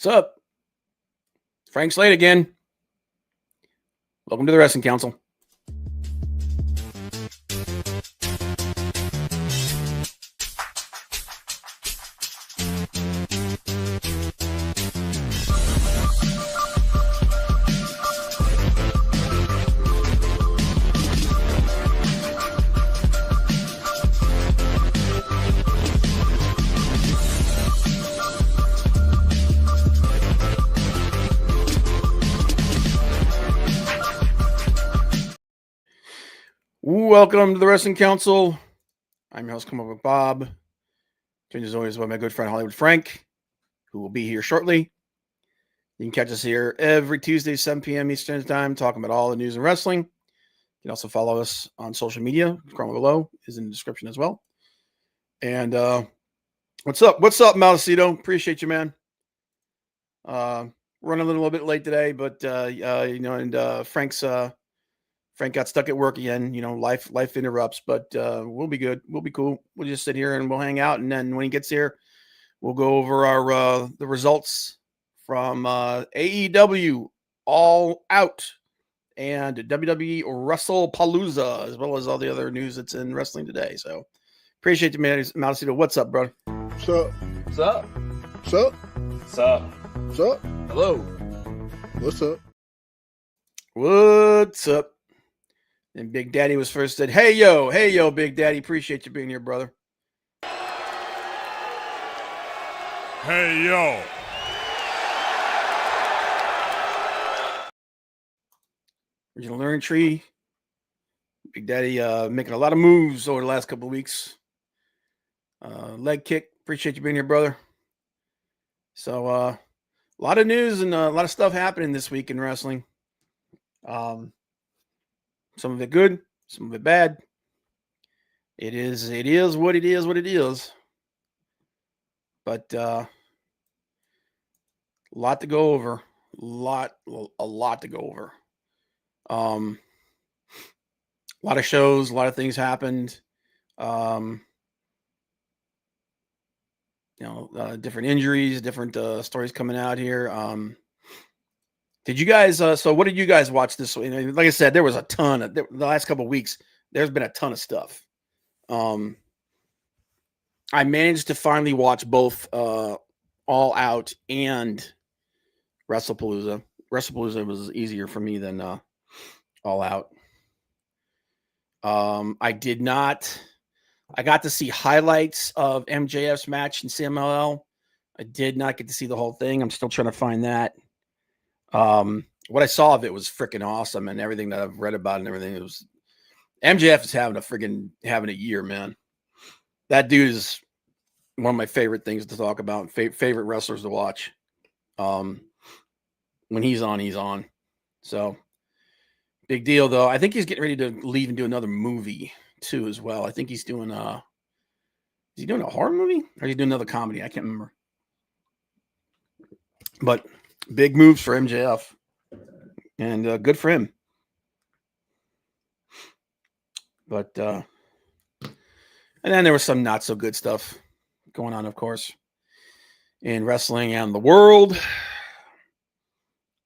What's up? Frank Slade again. Welcome to the Wrestling Council. Welcome to the Wrestling Council. I'm your host, Come Up with Bob. Joined as always by my good friend Hollywood Frank, who will be here shortly. You can catch us here every Tuesday, 7 p.m. Eastern Time, talking about all the news in wrestling. You can also follow us on social media. Chroma below is in the description as well. And what's up? What's up, Malacito? Appreciate you, man. Running a little bit late today, but Frank got stuck at work again. Life interrupts, but we'll be good. We'll be cool. We'll just sit here and we'll hang out. And then when he gets here, we'll go over our the results from AEW All Out and WWE Wrestlepalooza, as well as all the other news that's in wrestling today. So appreciate you, man. Malacito, what's up, bro? What's up? What's up? What's up? What's up? What's up? Hello. What's up? What's up? And Big Daddy was first said, hey, yo, Big Daddy. Appreciate you being here, brother. Hey, yo. Original Learning Tree. Big Daddy making a lot of moves over the last couple of weeks. Leg kick. Appreciate you being here, brother. So a lot of news and a lot of stuff happening this week in wrestling. Some of it good, some of it bad. It is what it is. But a lot to go over. A lot to go over. A lot of shows, a lot of things happened. Different injuries, different stories coming out here. Did you guys? So what did you guys watch this week? Like I said, there was a ton of the last couple of weeks. There's been a ton of stuff. I managed to finally watch both All Out and Wrestlepalooza. Wrestlepalooza was easier for me than All Out. I did not. I got to see highlights of MJF's match in CMLL. I did not get to see the whole thing. I'm still trying to find that. What I saw of it was freaking awesome, and everything that I've read about and everything, it was MJF is having a year, man. That dude is one of my favorite things to talk about, favorite wrestlers to watch. When he's on. So big deal though. I think he's getting ready to leave and do another movie too as well. I think he's doing is he doing a horror movie or is he doing another comedy? I can't remember. But big moves for MJF, and good for him. But and then there was some not so good stuff going on, of course, in wrestling and the world.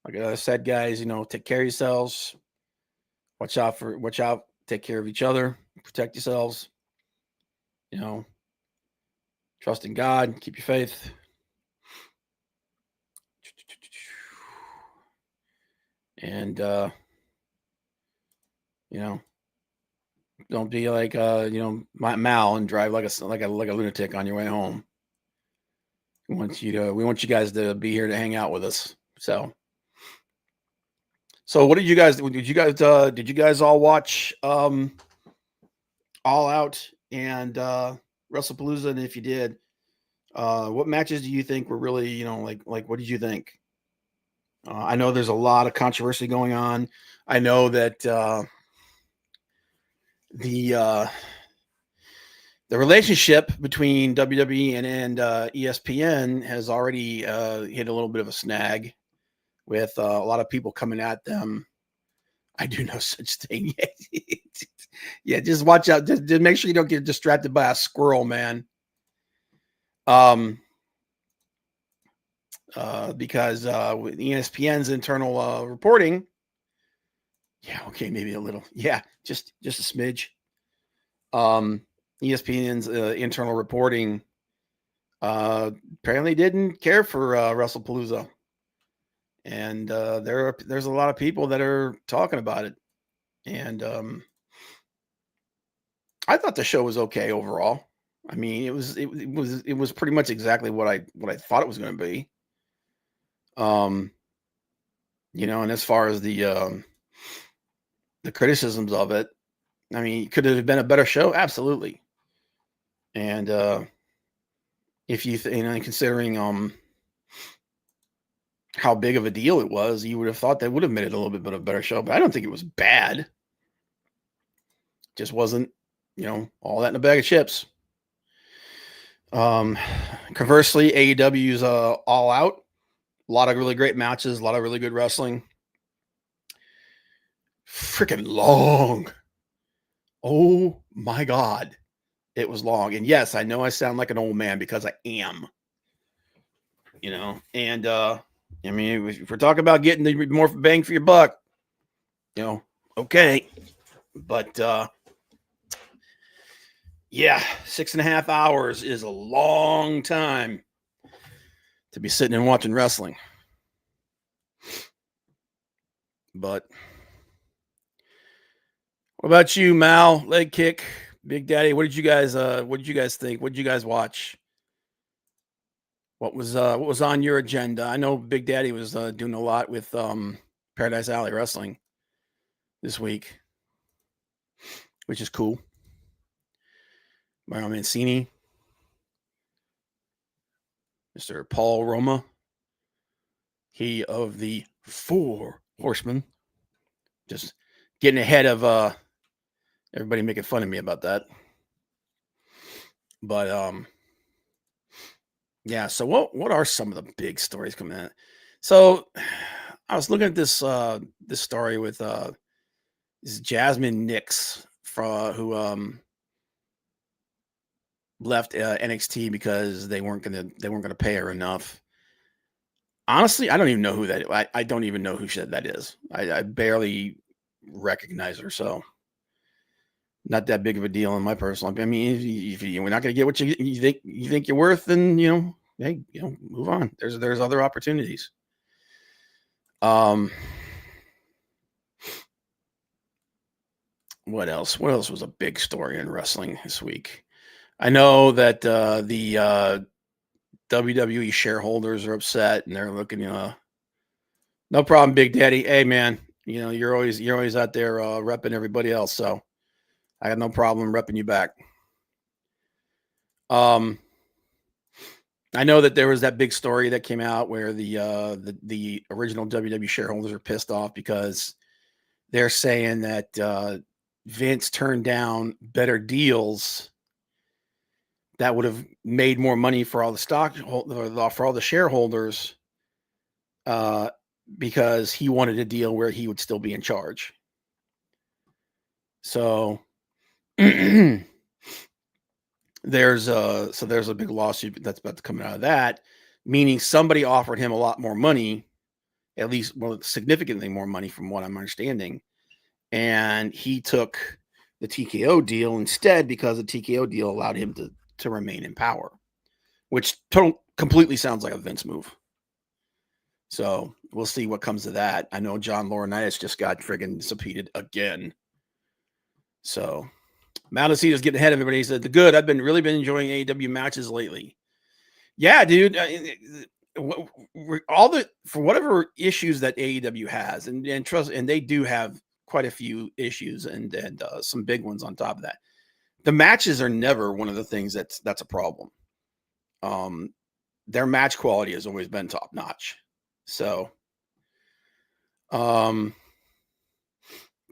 Like I said, guys, take care of yourselves. Watch out. Take care of each other. Protect yourselves. Trust in God. Keep your faith. And don't be like Mal and drive like a lunatic on your way home. We want you guys to be here to hang out with us. So what did you guys do? Did you guys all watch All Out and Wrestlepalooza? And if you did, what matches do you think were really, what did you think? I know there's a lot of controversy going on. I know that the relationship between WWE and ESPN has already hit a little bit of a snag with a lot of people coming at them. I do no such thing. Yeah, just watch out. Just make sure you don't get distracted by a squirrel, man. because with ESPN's internal reporting, yeah, okay, maybe a little, yeah, just a smidge. ESPN's internal reporting apparently didn't care for Wrestlepalooza, and there's a lot of people that are talking about it, and I thought the show was okay overall. I mean, it was pretty much exactly what I thought it was going to be. And as far as the criticisms of it, I mean, could it have been a better show? Absolutely. And if considering how big of a deal it was, you would have thought that would have made it a little bit of a better show. But I don't think it was bad. Just wasn't, all that in a bag of chips. Conversely, AEW's All Out. A lot of really great matches, a lot of really good wrestling. Freaking long. Oh my God. It was long. And yes, I know I sound like an old man because I am. And I mean, if we're talking about getting the more bang for your buck, okay. But yeah, 6.5 hours is a long time to be sitting and watching wrestling. But what about you, Mal? Leg kick, Big Daddy. What did you guys think? What did you guys watch? What was on your agenda? I know Big Daddy was doing a lot with Paradise Alley Wrestling this week, which is cool. Mario Mancini, Mr. Paul Roma, he of the Four Horsemen, just getting ahead of everybody making fun of me about that. But yeah, so what are some of the big stories coming out? So I was looking at this story with this Jasmine Nix who left NXT because they weren't gonna pay her enough. Honestly, I don't even know who that is. I don't even know who that is. I barely recognize her, so not that big of a deal in my personal. I mean, if you're not going to get what you think you're worth, then hey, move on. There's other opportunities. What else? What else was a big story in wrestling this week? I know that the WWE shareholders are upset and they're looking, no problem, Big Daddy. Hey, man, you're always out there repping everybody else, so I got no problem repping you back. I know that there was that big story that came out where the original WWE shareholders are pissed off because they're saying that Vince turned down better deals that would have made more money for all the for all the shareholders, because he wanted a deal where he would still be in charge. So there's a big lawsuit that's about to come out of that, meaning somebody offered him a lot more money, at least significantly more money from what I'm understanding, and he took the TKO deal instead because the TKO deal allowed him to remain in power, which completely sounds like a Vince move. So we'll see what comes of that. I know John Laurinaitis just got friggin' subpoenaed again. So Maldacito's getting ahead of everybody. He said, "The good. I've really been enjoying AEW matches lately." Yeah, dude. For whatever issues that AEW has, and trust, and they do have quite a few issues and some big ones on top of that. The matches are never one of the things that's a problem. Their match quality has always been top notch. So, the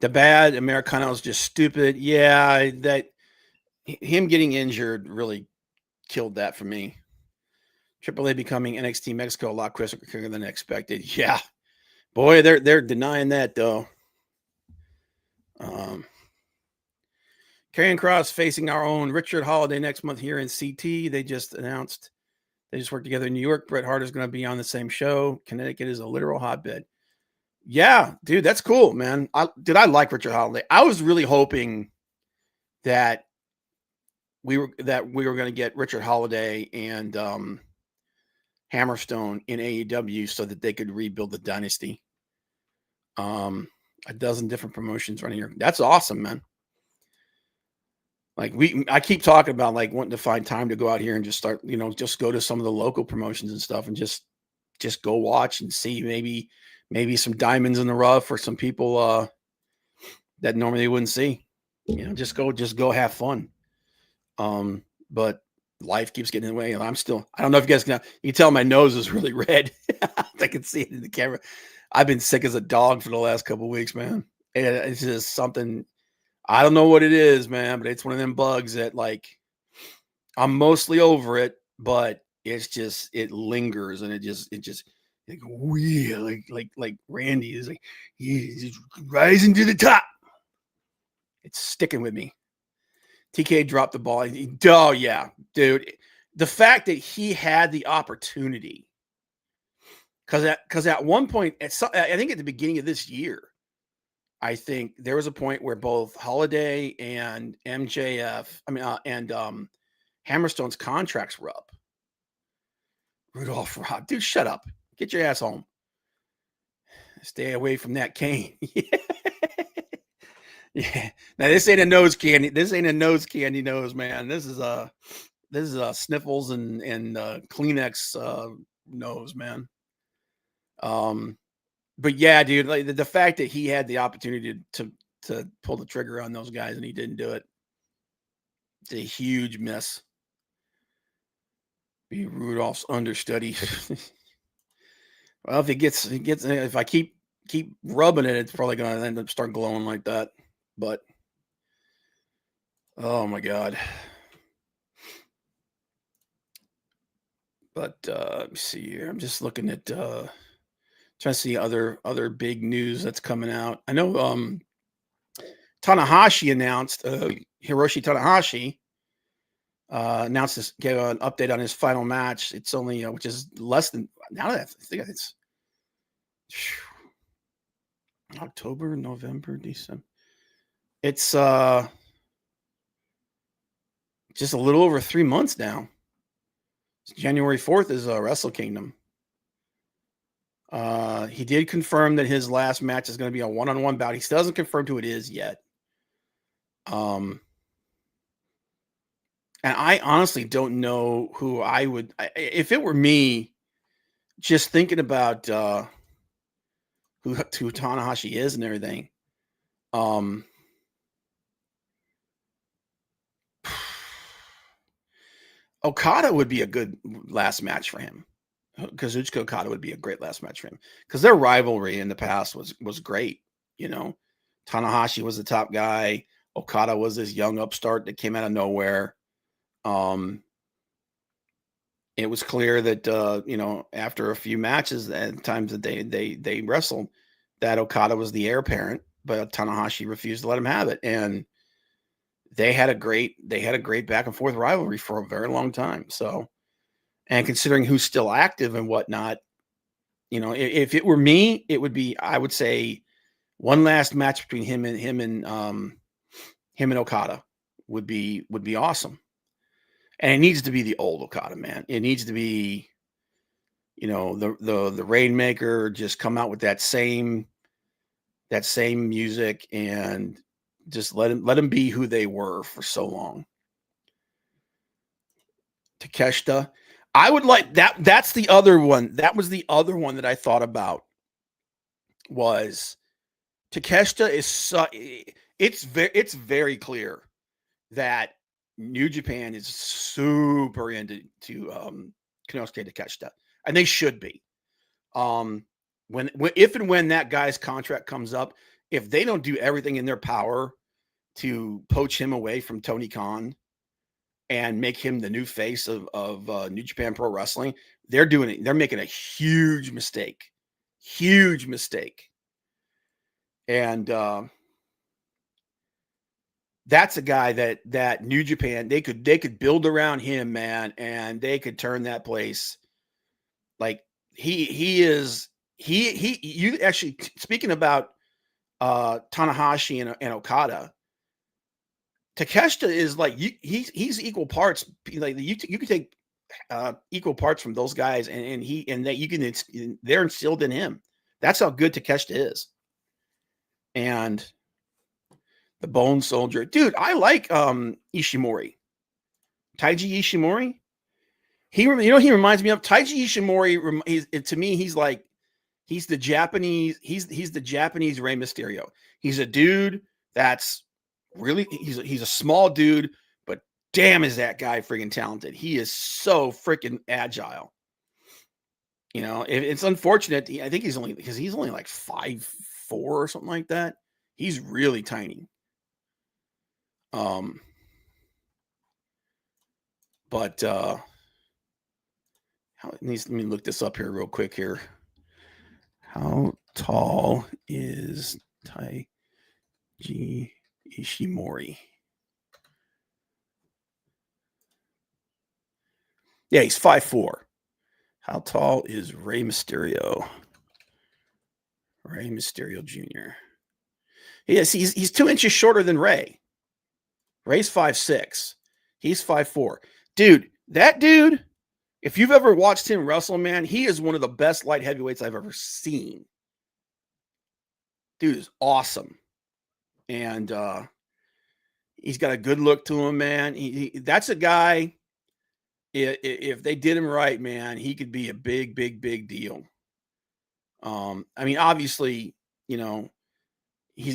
bad Americano is just stupid. Yeah, that him getting injured really killed that for me. AAA becoming NXT Mexico a lot quicker than expected. Yeah, boy, they're denying that though. Karrion Kross facing our own Richard Holiday next month here in CT. They just announced They just work together in New York. Bret Hart is going to be on the same show. Connecticut is a literal hotbed. Yeah, dude, that's cool, man. I like Richard Holiday. I was really hoping that we were going to get Richard Holiday and Hammerstone in AEW so that they could rebuild the dynasty. A dozen different promotions running here. That's awesome, man. Like I keep talking about like wanting to find time to go out here and just start, just go to some of the local promotions and stuff and just go watch and see maybe some diamonds in the rough or some people that normally you wouldn't see. Just go have fun. But life keeps getting in the way, and I don't know if you guys you can tell my nose is really red. I can see it in the camera. I've been sick as a dog for the last couple of weeks, man. And it's just something. I don't know what it is, man, but it's one of them bugs that like I'm mostly over it, but it lingers and it just like weird, like Randy is like he's rising to the top. It's sticking with me. TK dropped the ball. Oh yeah, dude. The fact that he had the opportunity, because at one point, I think at the beginning of this year, I think there was a point where both Holiday and MJF, and Hammerstone's contracts were up. Rudolph Rob, dude, shut up. Get your ass home. Stay away from that cane. Yeah. Now this ain't a nose candy. This ain't a nose candy nose, man. This is sniffles and Kleenex nose, man. But yeah, dude, like the fact that he had the opportunity to pull the trigger on those guys and he didn't do it, it's a huge miss. Be Rudolph's understudy. Well, if I keep rubbing it, it's probably gonna end up start glowing like that. But oh my god. But let me see here. I'm just looking at trying to see other big news that's coming out. I know Tanahashi announced Hiroshi Tanahashi announced this, gave an update on his final match. It's only which is less than now that I think it's October, November, December. It's just a little over 3 months now. January 4th is Wrestle Kingdom. He did confirm that his last match is going to be a one-on-one bout. He still hasn't confirmed who it is yet. And I honestly don't know who I would, if it were me, just thinking about who Tanahashi is and everything. Okada would be a good last match for him. Kazuchika Okada would be a great last match for him because their rivalry in the past was great. Tanahashi was the top guy. Okada was this young upstart that came out of nowhere. It was clear that after a few matches and times that they wrestled, that Okada was the heir apparent, but Tanahashi refused to let him have it, and they had a great back and forth rivalry for a very long time. So, and considering who's still active and whatnot, if it were me, it would be, I would say, one last match between him and Okada would be awesome. And it needs to be the old Okada, man. It needs to be, the Rainmaker, just come out with that same music and just let them be who they were for so long. Takeshita, I would like that. That's the other one. That was the other one that I thought about. Was Takeshita it's very clear that New Japan is super into Konosuke Takeshita, and they should be. If and when that guy's contract comes up, if they don't do everything in their power to poach him away from Tony Khan and make him the new face of New Japan Pro Wrestling, they're doing it. They're making a huge mistake. And that's a guy that New Japan, they could build around him, man, and they could turn that place. Like you actually, speaking about Tanahashi and Okada, Takeshita is like he's equal parts. Like you can take equal parts from those guys, and that you can, they're instilled in him. That's how good Takeshita is. And the Bone Soldier, dude, I like Ishimori, Taiji Ishimori. He reminds me of Taiji Ishimori. To me, he's the Japanese Rey Mysterio. He's a dude that's really, he's a small dude, but damn, is that guy freaking talented. He is so freaking agile. It's unfortunate. I think he's only like 5'4" or something like that. He's really tiny. But let me look this up here real quick here. How tall is Taiji Ishimori? Yeah, he's 5'4". How tall is Rey Mysterio? Rey Mysterio Jr. Yes, he's 2 inches shorter than Rey. Rey's 5'6". He's 5'4". Dude, that dude, if you've ever watched him wrestle, man, he is one of the best light heavyweights I've ever seen. Dude is awesome. And he's got a good look to him, man. That's a guy, if they did him right, man, he could be a big, big, big deal. I mean, obviously, he's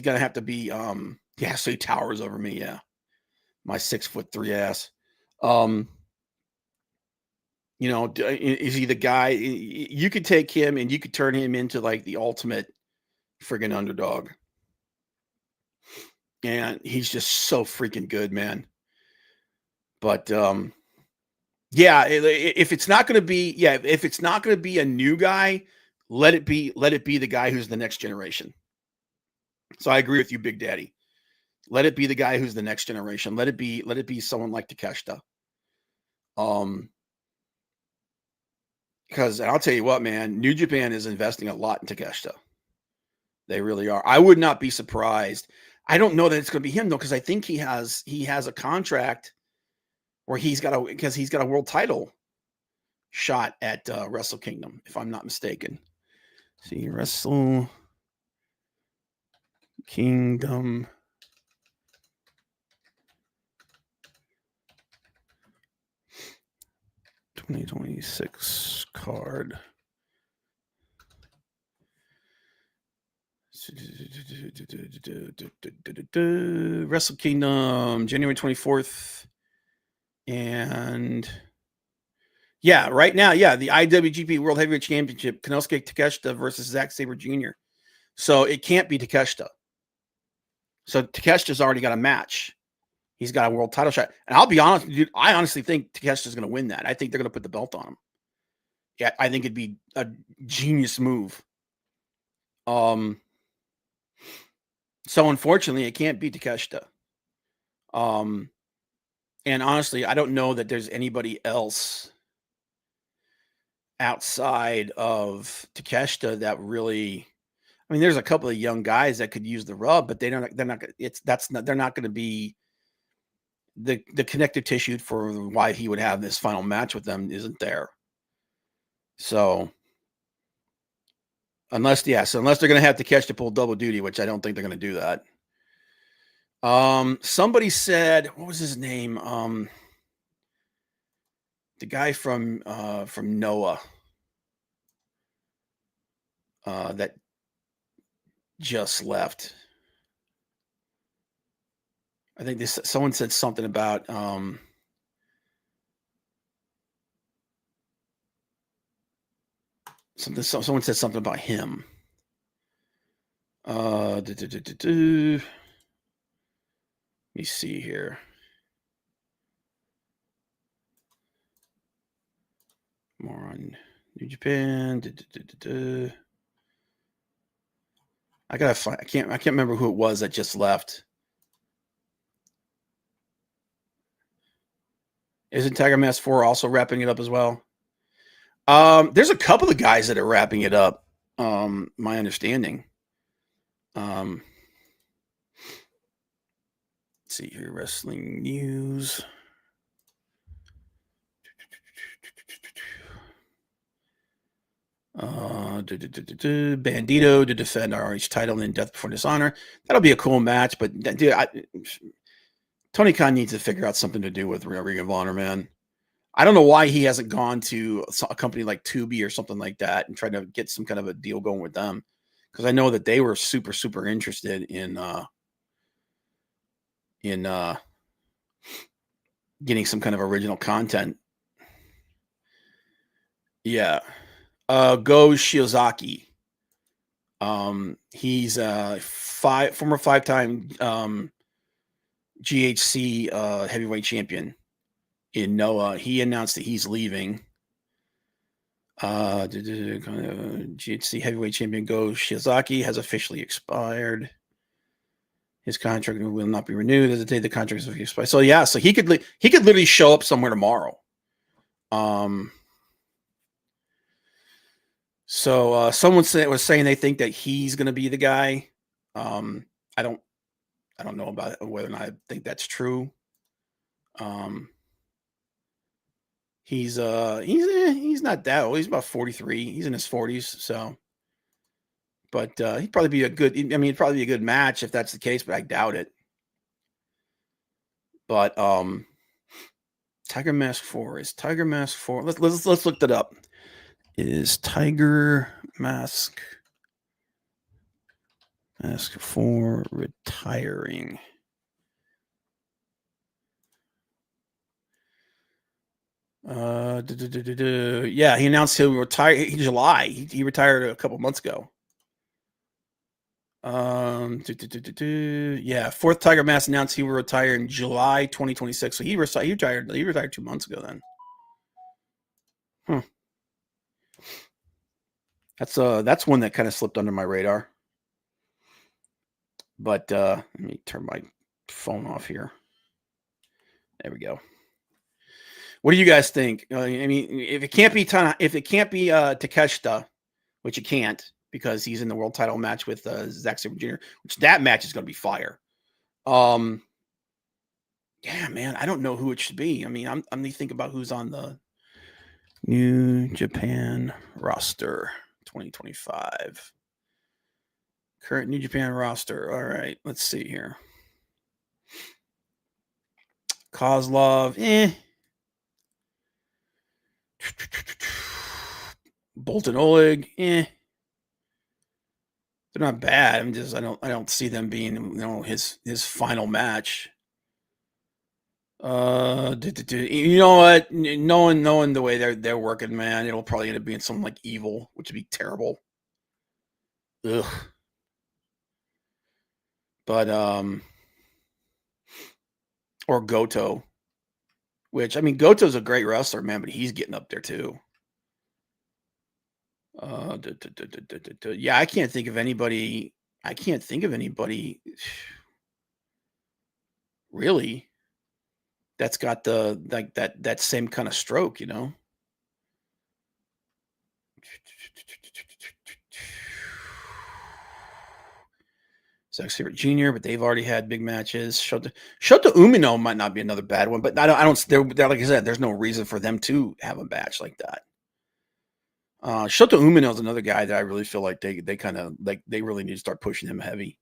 going to have to be, so he towers over me. Yeah. My 6'3" ass. Is he the guy? You could take him and you could turn him into like the ultimate friggin' underdog. And he's just so freaking good, man. But if it's not going to be a new guy, let it be the guy who's the next generation. So I agree with you, Big Daddy. Let it be the guy who's the next generation. Let it be someone like Takeshita. Because I'll tell you what, man, New Japan is investing a lot in Takeshita. They really are. I would not be surprised. I don't know that it's going to be him though, because I think he has a contract where he's got a world title shot at Wrestle Kingdom, if I'm not mistaken. See, Wrestle Kingdom. $2026 card. Wrestle Kingdom, January 24th. And yeah, right now, the IWGP World Heavyweight Championship, Konosuke Takeshita versus Zack Sabre Jr. So it can't be Takeshita. So Takeshita's already got a match. He's got a world title shot. And I'll be honest, dude, I honestly think Takeshita's going to win that. I think they're going to put the belt on him. Yeah, I think it'd be a genius move. So unfortunately, it can't be Takeshita. And honestly, I don't know that there's anybody else outside of Takeshita that really. I mean, there's a couple of young guys that could use the rub, but they're not going to be the connective tissue for why he would have this final match with them isn't there. So unless they're going to have Takeshita pull double duty, which I don't think they're going to do that. Somebody said, what was his name? The guy from Noah, that just left. I think someone said something about someone said something about him. Let me see here. More on New Japan. I gotta find. I can't remember who it was that just left. Isn't Tiger Mask 4 also wrapping it up as well? There's a couple of guys that are wrapping it up. My understanding. Let's see here, wrestling news. Bandito to defend our RH title in Death Before Dishonor. That'll be a cool match, but dude, Tony Khan needs to figure out something to do with Ring of Honor, man. I don't know why he hasn't gone to a company like Tubi or something like that and tried to get some kind of a deal going with them, because I know that they were super, super interested in getting some kind of original content. Yeah. Go Shiozaki. He's former 5-time GHC heavyweight champion in Noah. He announced that he's leaving. GHC heavyweight champion Go Shiozaki has officially expired. His contract will not be renewed as the day the contract is expired. So yeah, so he could literally show up somewhere tomorrow. So someone was saying they think that he's going to be the guy. I don't know about it, whether or not I think that's true. He's not that old. He's about 43. He's in his 40s. So, but he'd probably be a good. I mean, it'd probably be a good match if that's the case, but I doubt it. But Tiger Mask 4 is Tiger Mask 4. Let's look that up. Is Tiger Mask 4 retiring? Yeah, he announced he'll retire in July. He retired a couple months ago. Yeah, fourth Tiger Mask announced he will retire in July 2026. So he retired 2 months ago then. That's one that kind of slipped under my radar. But let me turn my phone off here. There we go. What do you guys think? I mean, if it can't be Takeshita, which it can't because he's in the world title match with Zack Sabre Jr., which that match is going to be fire. Yeah, man, I don't know who it should be. I mean, I'm thinking about who's on the New Japan roster 2025. Current New Japan roster. All right, let's see here. Kozlov, Bolton Oleg, They're not bad. I don't see them being, his final match. You know what? Knowing the way they're working, man, it'll probably end up being something like Evil, which would be terrible. Ugh. But or Goto, which, I mean, Goto's a great wrestler, man, but he's getting up there too. Yeah, I can't think of anybody really that's got that same kind of stroke, Zack Sabre Jr., but they've already had big matches. Shota Umino might not be another bad one, but I don't. They're like I said, there's no reason for them to have a match like that. Shota Umino is another guy that I really feel like they kind of they really need to start pushing him heavy.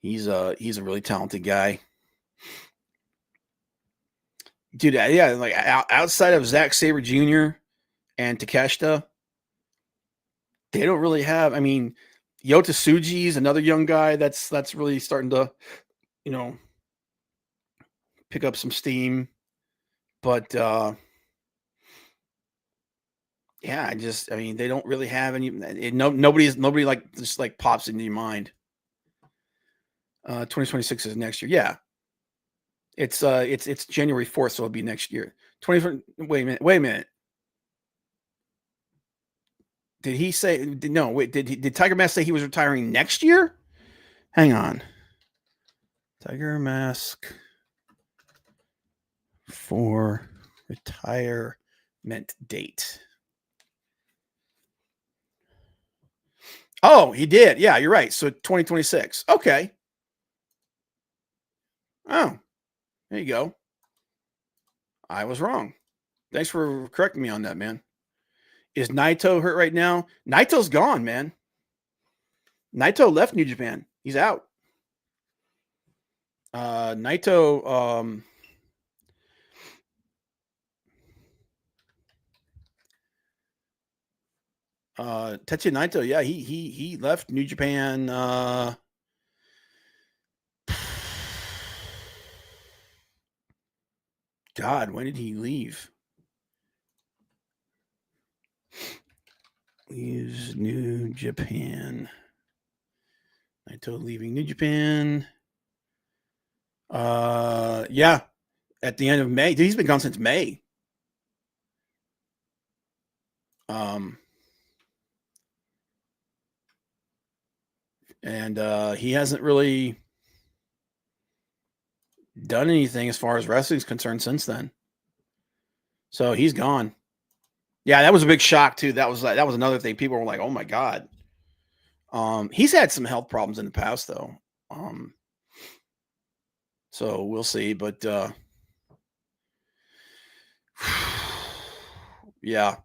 He's a really talented guy, dude. Yeah, like outside of Zack Sabre Jr. and Takeshita, they don't really have. I mean, Yota Tsuji is another young guy that's really starting to, pick up some steam. But yeah, I mean, they don't really have any. Nobody like just like pops into your mind. 2026 is next year. Yeah, it's January 4th, so it'll be next year. Wait a minute. Did he say no? Wait, did Tiger Mask say he was retiring next year? Hang on. Tiger Mask for retirement date. Oh, he did. Yeah, you're right. So 2026. Okay. Oh, there you go. I was wrong. Thanks for correcting me on that, man. Is Naito hurt right now? Naito's gone, man. Naito left New Japan. He's out. Naito, Tetsuya Naito, yeah, he left New Japan. God, when did he leave? Leaves New Japan. Naito leaving New Japan. Yeah, at the end of May. Dude, he's been gone since May. And he hasn't really done anything as far as wrestling's concerned since then. So he's gone. Yeah, that was a big shock too. That was another thing. People were like, "Oh my god." He's had some health problems in the past though. So we'll see, but yeah.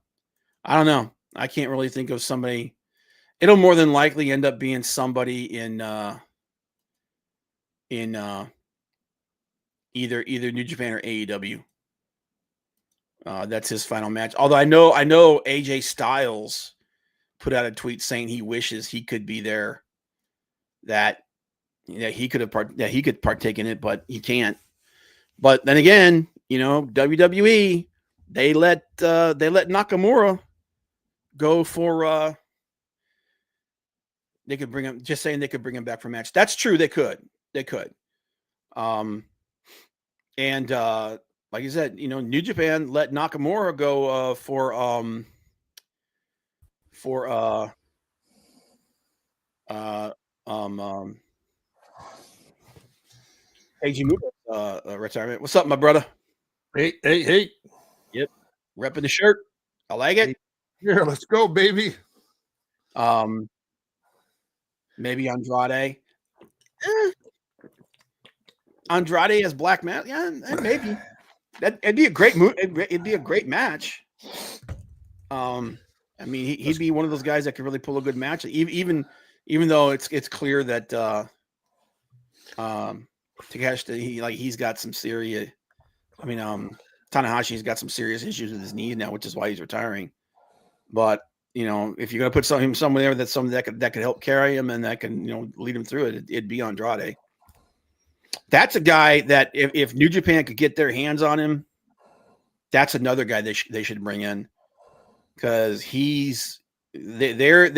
I don't know. I can't really think of somebody. It'll more than likely end up being somebody in either New Japan or AEW. That's his final match. Although I know AJ Styles put out a tweet saying he wishes he could be there, that he could partake in it, but he can't. But then again, WWE, they let Nakamura go for they could bring him, just saying they could bring him back for a match. That's true. They could. And like you said, New Japan let Nakamura go for Eiji Muto's retirement. What's up, my brother? Hey. Yep. Repping the shirt. I like it. Here, let's go, baby. Maybe Andrade. Andrade as Black Man. Yeah, maybe. It'd be a great move. It'd be a great match. I mean, he'd be one of those guys that could really pull a good match, even though it's clear that Takeshita, he's got some serious. I mean, Tanahashi's got some serious issues with his knee now, which is why he's retiring. But if you're gonna put somewhere that's something that could help carry him and that can lead him through it, it'd be Andrade. That's a guy that if New Japan could get their hands on him, that's another guy they should bring in, because they're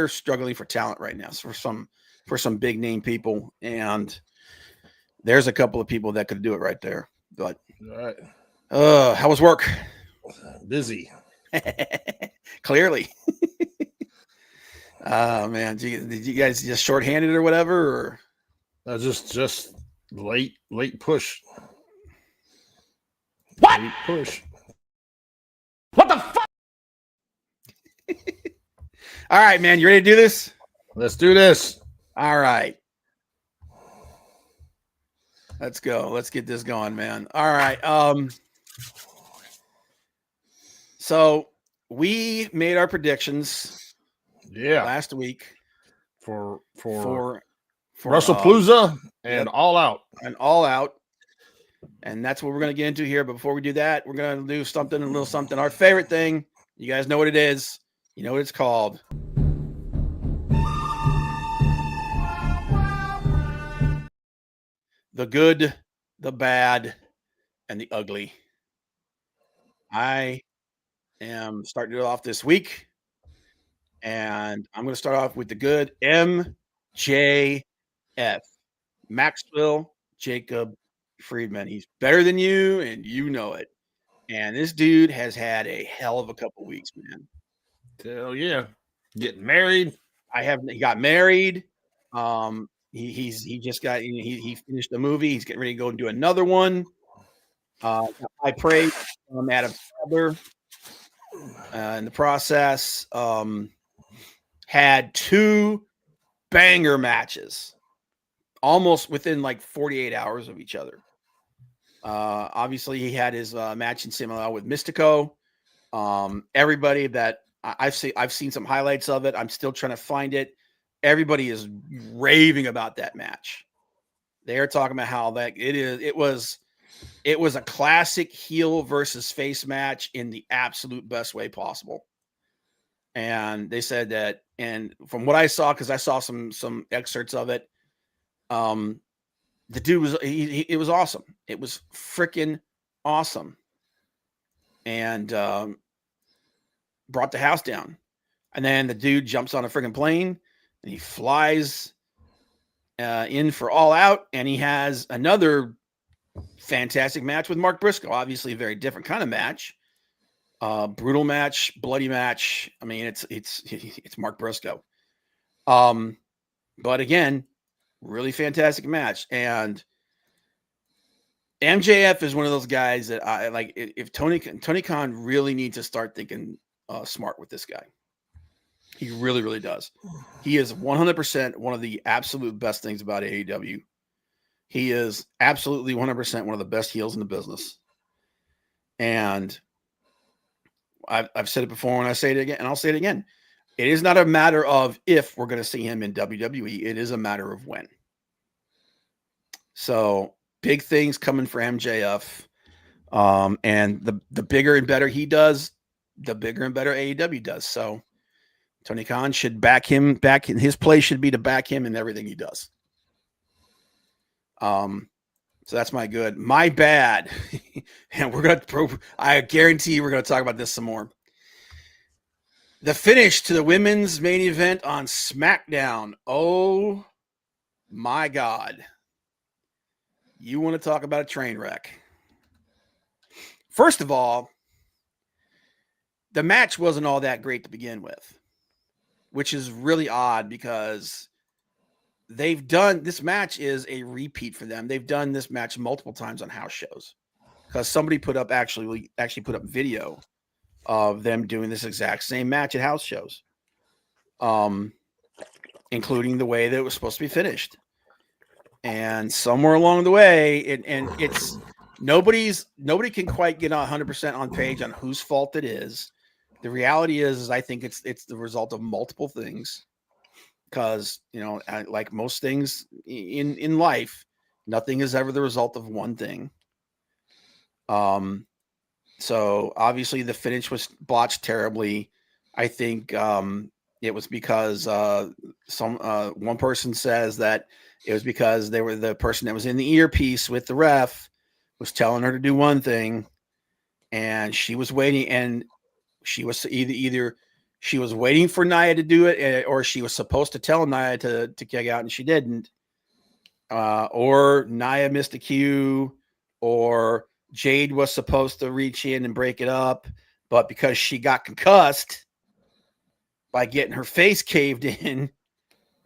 struggling for talent right now. So for some big name people, and there's a couple of people that could do it right there. But all right, how was work? Busy. Clearly. Man, did you guys just shorthanded or whatever, or just late push. What? Late push. What the fuck? All right, man, you ready to do this? Let's do this. All right. Let's go. Let's get this going, man. All right. So we made our predictions last week for Wrestlepalooza and All Out. And that's what we're going to get into here. But before we do that, we're going to do a little something. Our favorite thing. You guys know what it is. You know what it's called. The good, the bad, and the ugly. I am starting it off this week, and I'm going to start off with the good. MJF, Maxwell Jacob Friedman. He's better than you, and you know it. And this dude has had a hell of a couple weeks, man. Hell yeah. Getting married. He got married. He just got, he finished the movie. He's getting ready to go and do another one. I prayed Adam Sadler in the process. Had 2 banger matches almost within like 48 hours of each other. Obviously, he had his match in CMLL with Mystico. Everybody that I've seen some highlights of it. I'm still trying to find it. Everybody is raving about that match. They're talking about how that it was a classic heel versus face match in the absolute best way possible. And they said that, and from what I saw, because I saw some excerpts of it, the dude was it was awesome. It was freaking awesome, and brought the house down. And then the dude jumps on a freaking plane and he flies in for All Out, and he has another fantastic match with Mark Briscoe. Obviously, a very different kind of match, brutal match, bloody match. I mean, it's Mark Briscoe. But again, really fantastic match. And MJF is one of those guys that I like. If Tony Khan really needs to start thinking smart with this guy. He really, really does. He is 100% one of the absolute best things about AEW. He is absolutely 100% one of the best heels in the business. And I've said it before, and I say it again, and I'll say it again. It is not a matter of if we're going to see him in WWE. It is a matter of when. So big things coming for MJF. And the bigger and better he does, the bigger and better AEW does. So Tony Khan should back him. His play should be to back him in everything he does. So that's my good. My bad. And I guarantee we're going to talk about this some more. The finish to the women's main event on SmackDown. Oh my God. You want to talk about a train wreck? First of all, the match wasn't all that great to begin with, which is really odd because this match is a repeat for them. They've done this match multiple times on house shows because somebody actually put up video of them doing this exact same match at house shows, including the way that it was supposed to be finished. And somewhere along the way, it's nobody can quite get 100% on page on whose fault it is. The reality is I think it's the result of multiple things. Because, like most things in life, nothing is ever the result of one thing. So obviously the finish was botched terribly. I think it was because one person says that it was because they were the person that was in the earpiece with the ref was telling her to do one thing, and she was waiting, and she was either she was waiting for Nia to do it, or she was supposed to tell Nia to kick out, and she didn't. Or Nia missed a cue, or Jade was supposed to reach in and break it up, but because she got concussed by getting her face caved in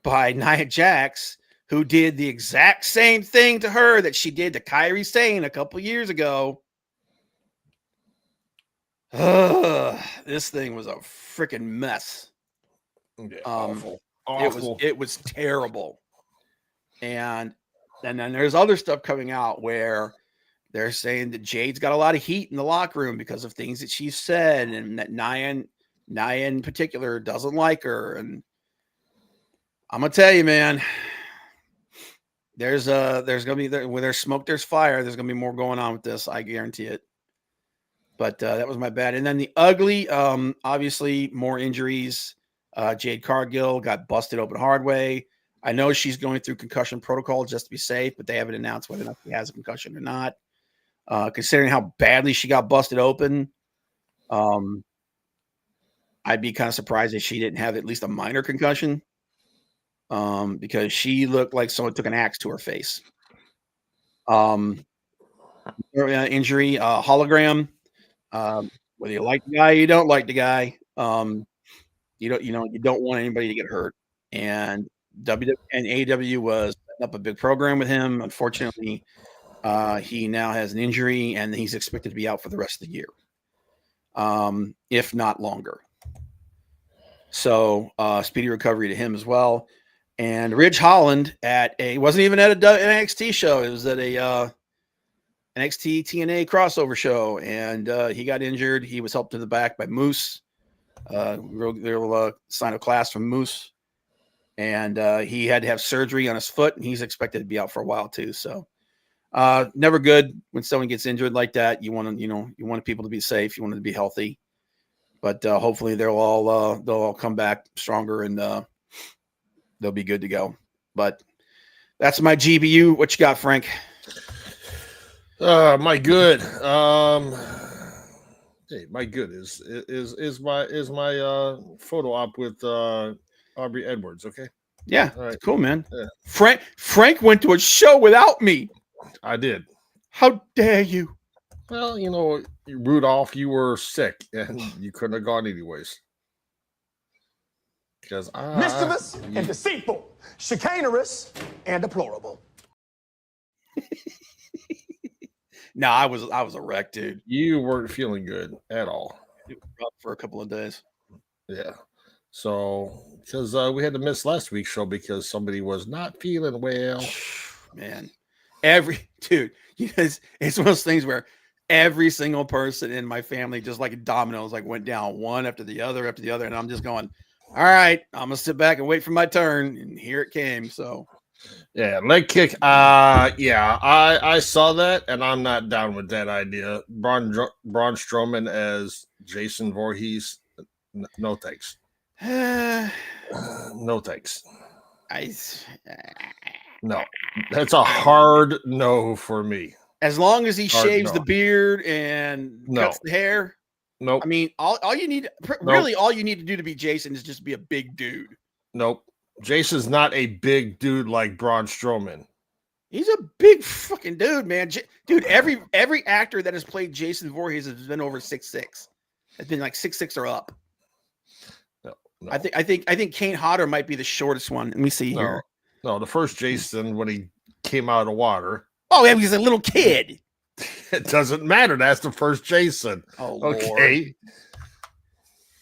by Nia Jax, who did the exact same thing to her that she did to Kairi Sane a couple years ago. This thing was a freaking mess. Yeah, awful. It was terrible. And then there's other stuff coming out where they're saying that Jade's got a lot of heat in the locker room because of things that she's said, and that Nia in particular doesn't like her. And I'm gonna tell you, man, there's gonna be where there's smoke, there's fire. There's gonna be more going on with this. I guarantee it. But that was my bad. And then the ugly, obviously more injuries. Jade Cargill got busted open hard way. I know she's going through concussion protocol just to be safe, but they haven't announced whether or not she has a concussion or not. Considering how badly she got busted open, I'd be kind of surprised if she didn't have at least a minor concussion, because she looked like someone took an axe to her face. Injury, hologram. Whether you like the guy, you don't like the guy. You don't want anybody to get hurt. And AEW was setting up a big program with him. Unfortunately, He now has an injury, and he's expected to be out for the rest of the year, if not longer. So speedy recovery to him as well. And Ridge Holland wasn't even at an NXT show. It was at a NXT TNA crossover show, and he got injured. He was helped to the back by Moose. They'll sign a class from Moose, and he had to have surgery on his foot, and he's expected to be out for a while too. So never good when someone gets injured like that. You want people to be safe. You want them to be healthy, but hopefully they'll all come back stronger, and they'll be good to go. But that's my GBU. What you got, Frank? My good. Hey, my good is my photo op with Aubrey Edwards. Okay. Yeah, all right. Cool, man. Yeah. Frank went to a show without me. I did. How dare you? Well, Rudolph, you were sick and you couldn't have gone anyways. Because mischievous and deceitful, chicanerous and deplorable. No, I was a wreck, dude. You weren't feeling good at all. For a couple of days. Yeah. So, because we had to miss last week's show because somebody was not feeling well. Man, it's one of those things where every single person in my family, just like dominoes, went down one after the other, and I'm just going, all right, I'm gonna sit back and wait for my turn, and here it came. So, yeah, leg kick. I saw that, and I'm not down with that idea. Braun Strowman as Jason Voorhees, no thanks. No thanks. No, that's a hard no for me. As long as he shaves the beard and cuts the hair. Nope. I mean, all you need, really, all you need to do to be Jason is just be a big dude. Nope. Jason's not a big dude like Braun Strowman. He's a big fucking dude, man. Dude, every actor that has played Jason Voorhees has been over 6'6". Has been like 6'6" or up. No. I think Kane Hodder might be the shortest one. Let me see here. No, the first Jason when he came out of the water. Oh, yeah, he was a little kid. It doesn't matter. That's the first Jason. Oh, okay.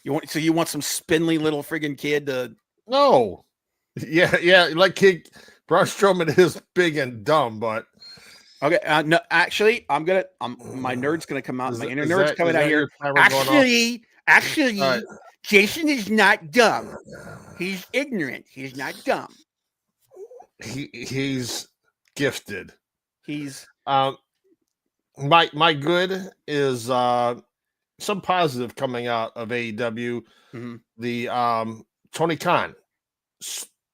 Lord. You want some spindly little friggin' kid to? No. Yeah. Like kid, Braun Strowman is big and dumb, but okay. No, actually, my nerd's gonna come out. My inner nerd's coming out here. Actually, right. Jason is not dumb. He's ignorant. He's not dumb. He's gifted. He's my good is some positive coming out of AEW. Mm-hmm. The Tony Khan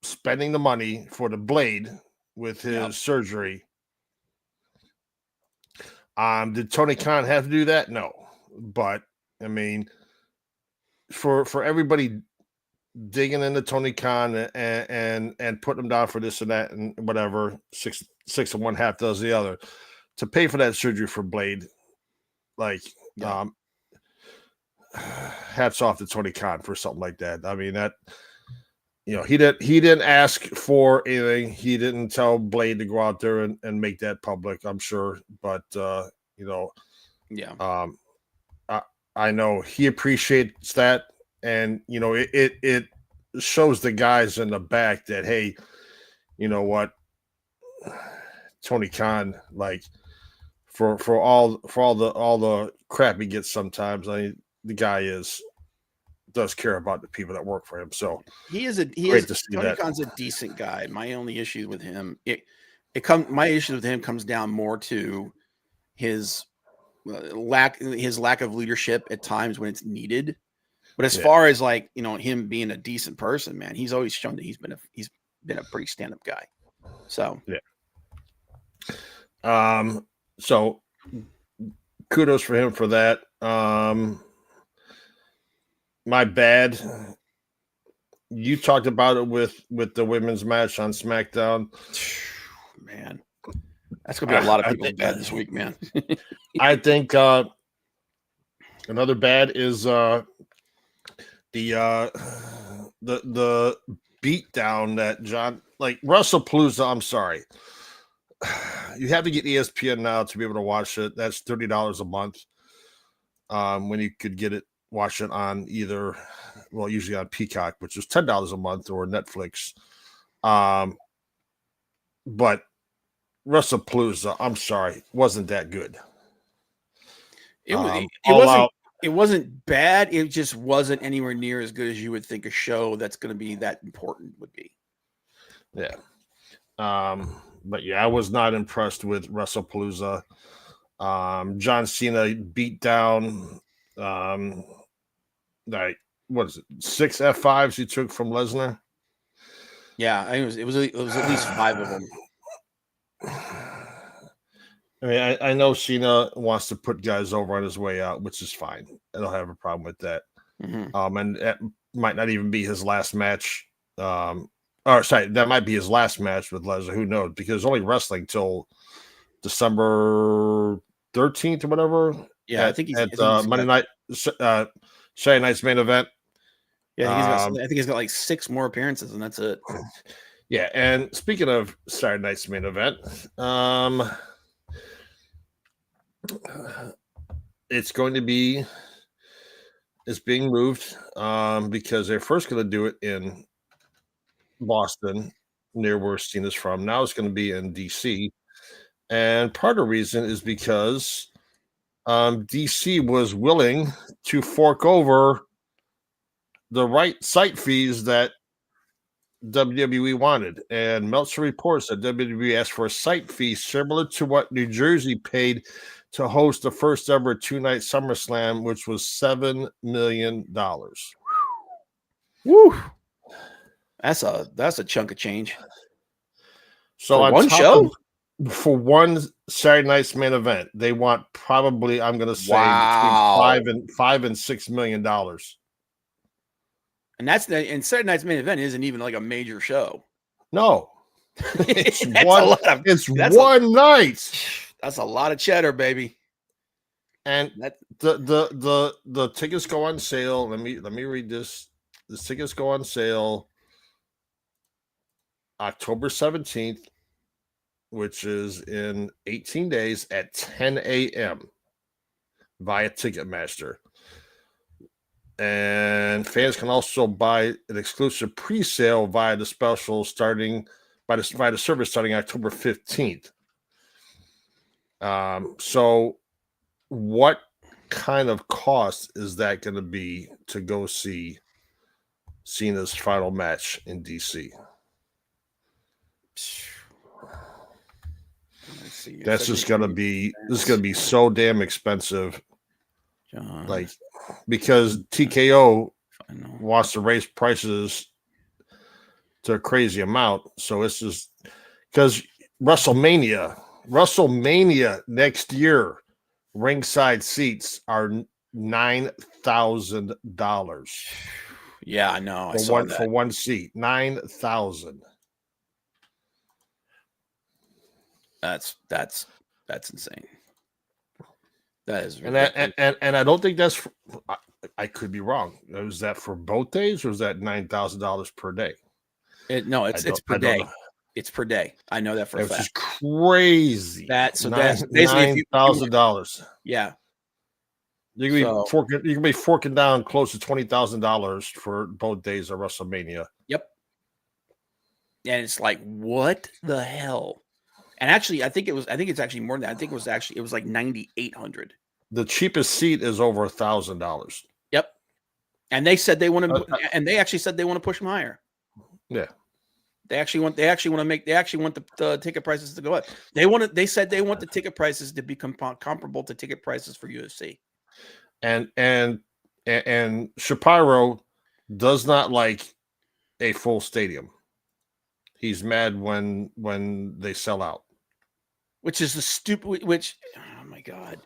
spending the money for the Blade with his surgery. Did Tony Khan have to do that? No, but I mean, for everybody digging into Tony Khan and putting him down for this and that and whatever, six and one half does the other, to pay for that surgery for Blade, hats off to Tony Khan for something like that. I mean, that, he didn't ask for anything. He didn't tell Blade to go out there and make that public, I'm sure. But I know he appreciates that. And it shows the guys in the back that, hey, you know what, Tony Khan, for all the crap he gets sometimes, the guy does care about the people that work for him. So Tony Khan's a decent guy. My only issue with him, my issue with him comes down more to his lack of leadership at times when it's needed. But as far as him being a decent person, man, he's always shown that he's been a pretty stand-up guy. So so kudos for him for that. My bad. You talked about it with the women's match on SmackDown. Man, that's gonna be a lot of people bad this week, man. I think another bad is the beat down that John, Wrestlepalooza. I'm sorry. you have to get ESPN now to be able to watch it. That's $30 a month. When you could watch it on either, well, usually on Peacock, which is $10 a month, or Netflix. But Wrestlepalooza, I'm sorry, wasn't that good. It wasn't bad. It just wasn't anywhere near as good as you would think a show that's going to be that important would be. Yeah. But yeah, I was not impressed with Wrestlepalooza. John Cena beat down like, what is it, 6 F5s he took from Lesnar. Yeah, it was at least 5 of them. I mean, I know Cena wants to put guys over on his way out, which is fine. I don't have a problem with that. Mm-hmm. And that might not even be his last match. That might be his last match with Lesnar. Who knows? Because only wrestling till December 13th or whatever. Yeah, I think Monday night, Saturday night's main event. Yeah, I think he's got like 6 more appearances, and that's it. Yeah, and speaking of Saturday night's main event, it's being moved because they're first going to do it in Boston, near where Cena's from. Now it's going to be in DC, and part of the reason is because DC was willing to fork over the site fees that WWE wanted, and Meltzer reports that WWE asked for a site fee similar to what New Jersey paid to host the first ever 2-night SummerSlam, which was $7 million. Woo! That's a chunk of change. So for on one top show, for one Saturday night's main event, they want probably, I'm going to say, between $5 and $6 million. And Saturday night's main event isn't even like a major show. No, it's one night. That's a lot of cheddar, baby. And the tickets go on sale. Let me read this. The tickets go on sale October 17th, which is in 18 days at 10 a.m. via Ticketmaster. And fans can also buy an exclusive pre-sale via the special via the service starting October 15th. So what kind of cost is that going to be to go see Cena's final match in DC? That's just going to be so damn expensive. John, like, because TKO wants to raise prices to a crazy amount. So it's just because WrestleMania next year, ringside seats are $9,000. Yeah, I know. For one seat, 9,000. That's insane. That is, and I don't think that's. I could be wrong. Was that for both days, or was that $9,000 per day? It's per day. It's per day. I know that for a fact. Which is crazy. That's basically $9,000. Yeah, you can be forking down close to $20,000 for both days of WrestleMania. Yep. And it's like, what the hell? And actually, I think it's actually more than that. I think it was like $9,800. The cheapest seat is over $1,000. Yep. And they said they want to, and they actually said they want to push them higher. Yeah. They actually want the ticket prices to go up. They said they want the ticket prices to become comparable to ticket prices for UFC. And Shapiro does not like a full stadium. He's mad when they sell out. Which is oh my God.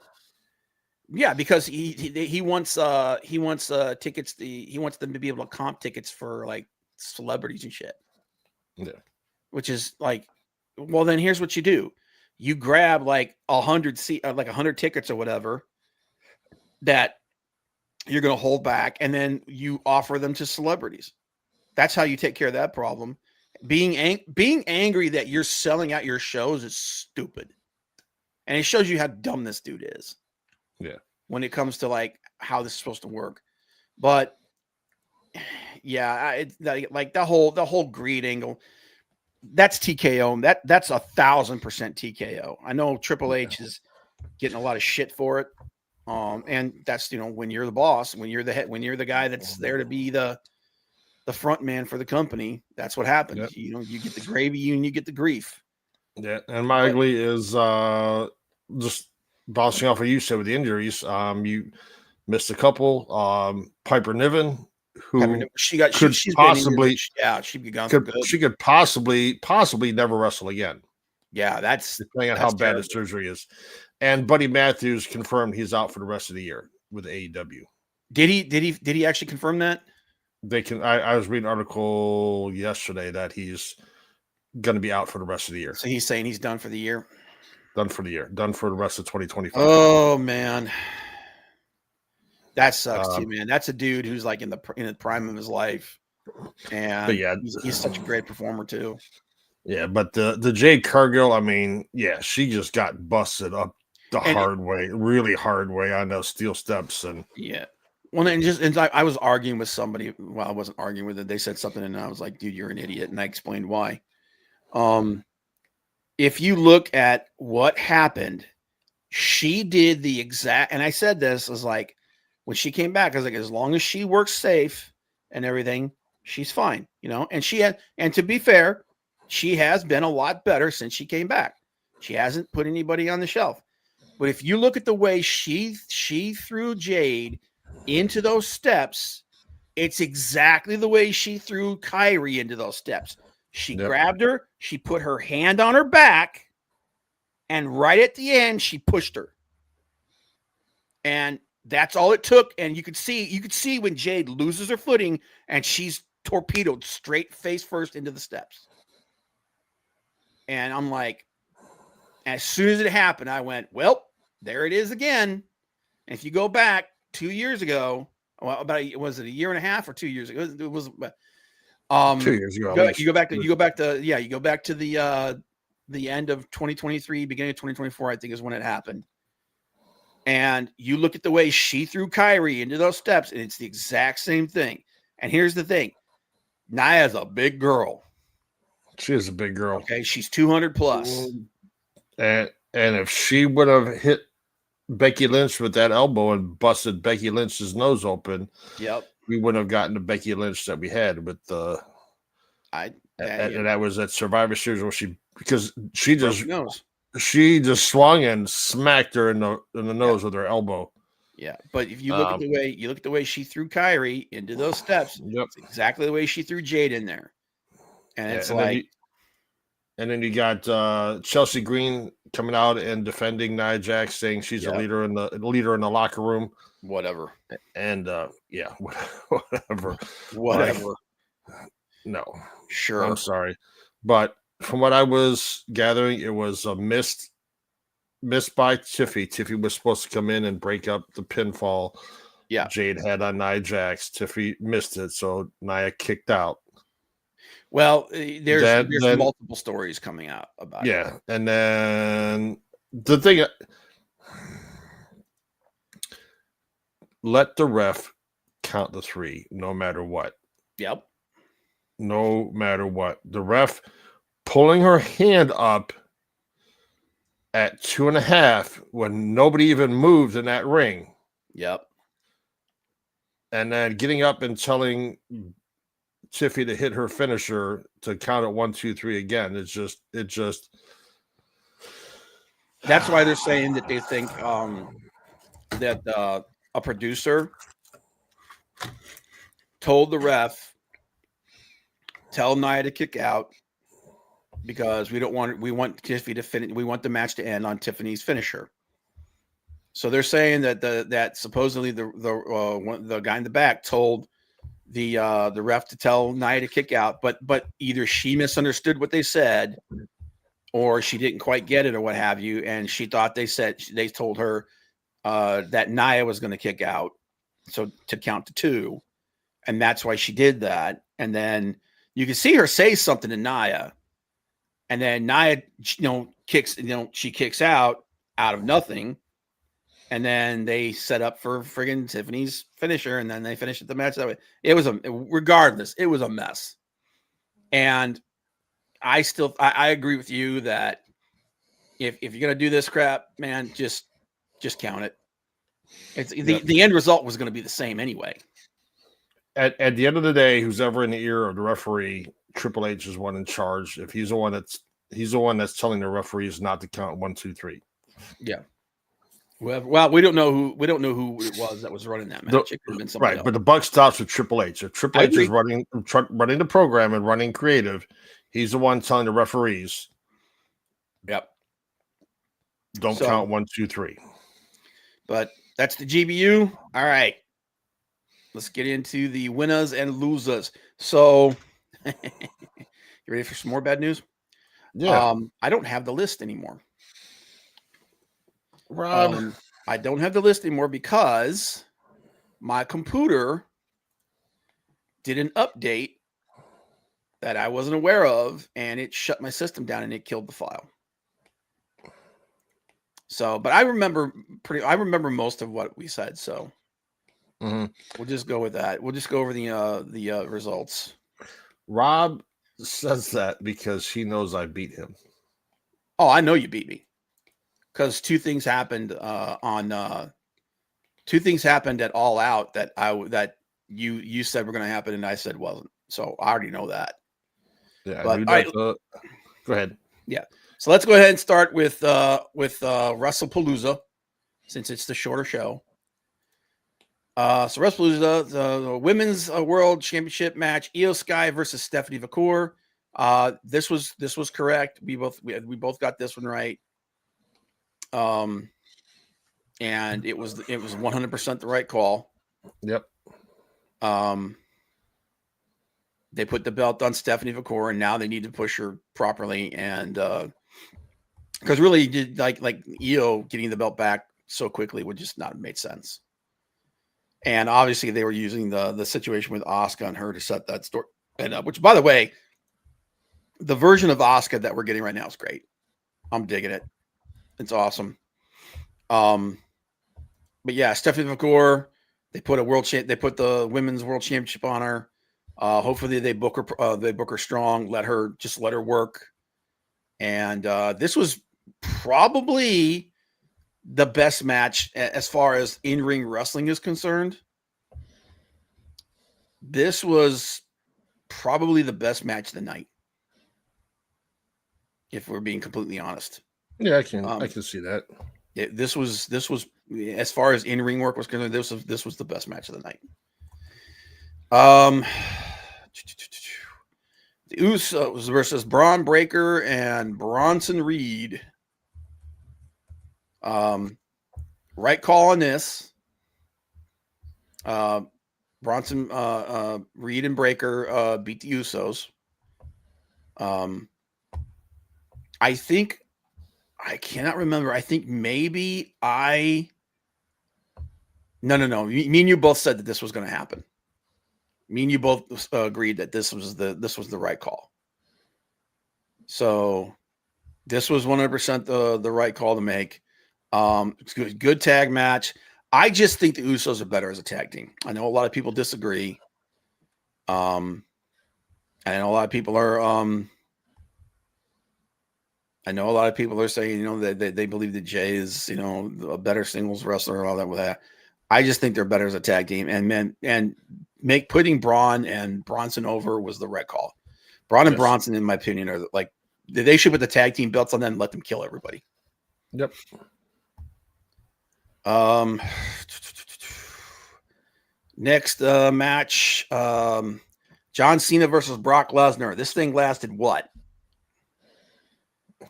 Yeah, because he wants tickets. He wants them to be able to comp tickets for like celebrities and shit. Yeah. Which is like, well, then here's what you do: you grab like 100 tickets or whatever that you're going to hold back, and then you offer them to celebrities. That's how you take care of that problem. being angry that you're selling out your shows is stupid. And it shows you how dumb this dude is. Yeah. When it comes to like how this is supposed to work. But yeah, like the whole greed angle. That's TKO. That's 1,000% TKO. I know Triple H is getting a lot of shit for it. And that's, when you're the boss, when you're the head, when you're the guy that's there to be the front man for the company, that's what happens. Yep. You get the gravy and you get the grief. Yeah. And my ugly is just bouncing off what you said with the injuries. You missed a couple. Piper Niven, who she's possibly she'd be gone for good. She could possibly never wrestle again. Yeah, that's depending on how bad his surgery is. And Buddy Matthews confirmed he's out for the rest of the year with AEW. Did he actually confirm that? I was reading an article yesterday that he's going to be out for the rest of the year. So he's saying he's done for the year. Done for the year. Done for the rest of 2025. Oh man, that sucks too, man. That's a dude who's like in the prime of his life, and he's such a great performer too. Yeah, but the Jade Cargill, I mean, yeah, she just got busted up really hard way on those steel steps, and yeah. Well, and I was arguing with somebody. Well, I wasn't arguing with it. They said something, and I was like, "Dude, you're an idiot," and I explained why. If you look at what happened, she did the exact, and I said this was like when she came back, I was like, as long as she works safe and everything, she's fine, and to be fair, she has been a lot better since she came back. She hasn't put anybody on the shelf. But if you look at the way she threw Jade into those steps, it's exactly the way she threw Kyrie into those steps. She grabbed her, she put her hand on her back, and right at the end, she pushed her. And that's all it took. And you could see when Jade loses her footing and she's torpedoed straight face first into the steps. And I'm like, as soon as it happened, I went, well, there it is again. And if you go back 2 years ago, well, was it a year and a half or 2 years ago? It was 2 years ago. You go back to the end of 2023, beginning of 2024, I think is when it happened. And you look at the way she threw Kyrie into those steps, and it's the exact same thing. And here's the thing. Nia's a big girl. She is a big girl. Okay, she's 200 plus. And if she would have hit Becky Lynch with that elbow and busted Becky Lynch's nose open, we wouldn't have gotten the Becky Lynch that we had with the. And that was at Survivor Series where she just swung and smacked her in the nose with her elbow. Yeah, but if you look at the way she threw Kyrie into those steps, it's exactly the way she threw Jade in there. And it's and then you got Chelsea Green coming out and defending Nia Jax, saying she's a leader in the locker room. Whatever. And whatever. Whatever. No. Sure. I'm sorry. But from what I was gathering, it was a missed by Tiffy. Tiffy was supposed to come in and break up the pinfall Jade had on Nia Jax. Tiffy missed it, so Nia kicked out. Well, there's multiple stories coming out about it. Yeah, and then the thing, let the ref count the three, no matter what. Yep. No matter what. The ref pulling her hand up at 2.5 when nobody even moved in that ring. Yep. And then getting up and telling Tiffy to hit her finisher to count it 1, 2, 3 again. It just. That's why they're saying that they think that a producer told the ref, tell Nia to kick out because we want Tiffany to finish. We want the match to end on Tiffany's finisher. So they're saying that supposedly the guy in the back told the ref to tell Nia to kick out, but either she misunderstood what they said or she didn't quite get it or what have you, and she thought they told her that Nia was going to kick out, so to count to 2, and that's why she did that. And then you can see her say something to Nia, and then Nia, kicks, she kicks out of nothing. And then they set up for friggin' Tiffany's finisher, and then they finished the match that way. Regardless, it was a mess. And I agree with you that if you're gonna do this crap, man, just count it. It's the end result was going to be the same anyway. At the end of the day, who's ever in the ear of the referee, Triple H is one in charge. If he's the one that's telling the referees not to count 1, 2, 3. Yeah. Well, we don't know who it was that was running that match. It could have been somebody else. But the buck stops with Triple H. If Triple H is running the program and running creative, he's the one telling the referees. Yep. Don't count 1, 2, 3. But that's the GBU. All right. Let's get into the winners and losers. So, you ready for some more bad news? Yeah. I don't have the list anymore. Rob. I don't have the list anymore because my computer did an update that I wasn't aware of, and it shut my system down and it killed the file. So, but I remember most of what we said. So we'll just go with that. We'll just go over the results. Rob says that because he knows I beat him. Oh, I know you beat me. Because two things happened at All Out that you said were going to happen and I said wasn't. So I already know that. Yeah, but go ahead. Yeah. So let's go ahead and start with Wrestlepalooza, since it's the shorter show. So Wrestlepalooza, the Women's World Championship match, Io Sky versus Stephanie Vacour. This was correct. We both got this one right. And it was 100% the right call. Yep. They put the belt on Stephanie Vacour, and now they need to push her properly. And because really, like Io getting the belt back so quickly would just not have made sense. And obviously, they were using the situation with Asuka and her to set that story up. Which, by the way, the version of Asuka that we're getting right now is great. I'm digging it. It's awesome. But yeah, Stephanie Vacour, they put the Women's World Championship on her. Hopefully they book her strong, let her work. And this was probably the best match as far as in-ring wrestling is concerned. This was probably the best match of the night, if we're being completely honest. Yeah, I can see that. This was as far as in-ring work was concerned, this was the best match of the night. The Usos versus Braun Breaker and Bronson Reed. Right call on this. Bronson Reed and Breaker beat the Usos. I think I cannot remember. I think maybe No. Me and you both said that this was going to happen. Me and you both agreed that this was the right call. So this was 100% the right call to make. It's good tag match. I just think the Usos are better as a tag team. I know a lot of people disagree. And I know a lot of people are saying, that they believe that Jay is, a better singles wrestler and all that with that. I just think they're better as a tag team, and putting Braun and Bronson over was the right call. Braun and Bronson, in my opinion, are like, they should put the tag team belts on them and let them kill everybody. Yep. Next match, John Cena versus Brock Lesnar. This thing lasted what?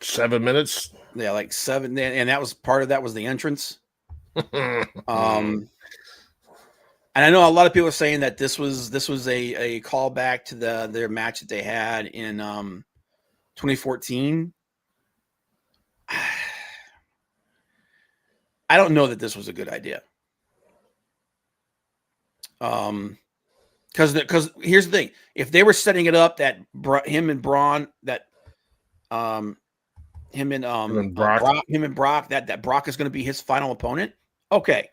7 minutes. Yeah, like 7, and that was part of that was the entrance. And I know a lot of people are saying that this was a callback to their match that they had in 2014. I don't know that this was a good idea. Because here's the thing: if they were setting it up that him and Braun, that him and Brock. Brock, that Brock is going to be his final opponent. Okay.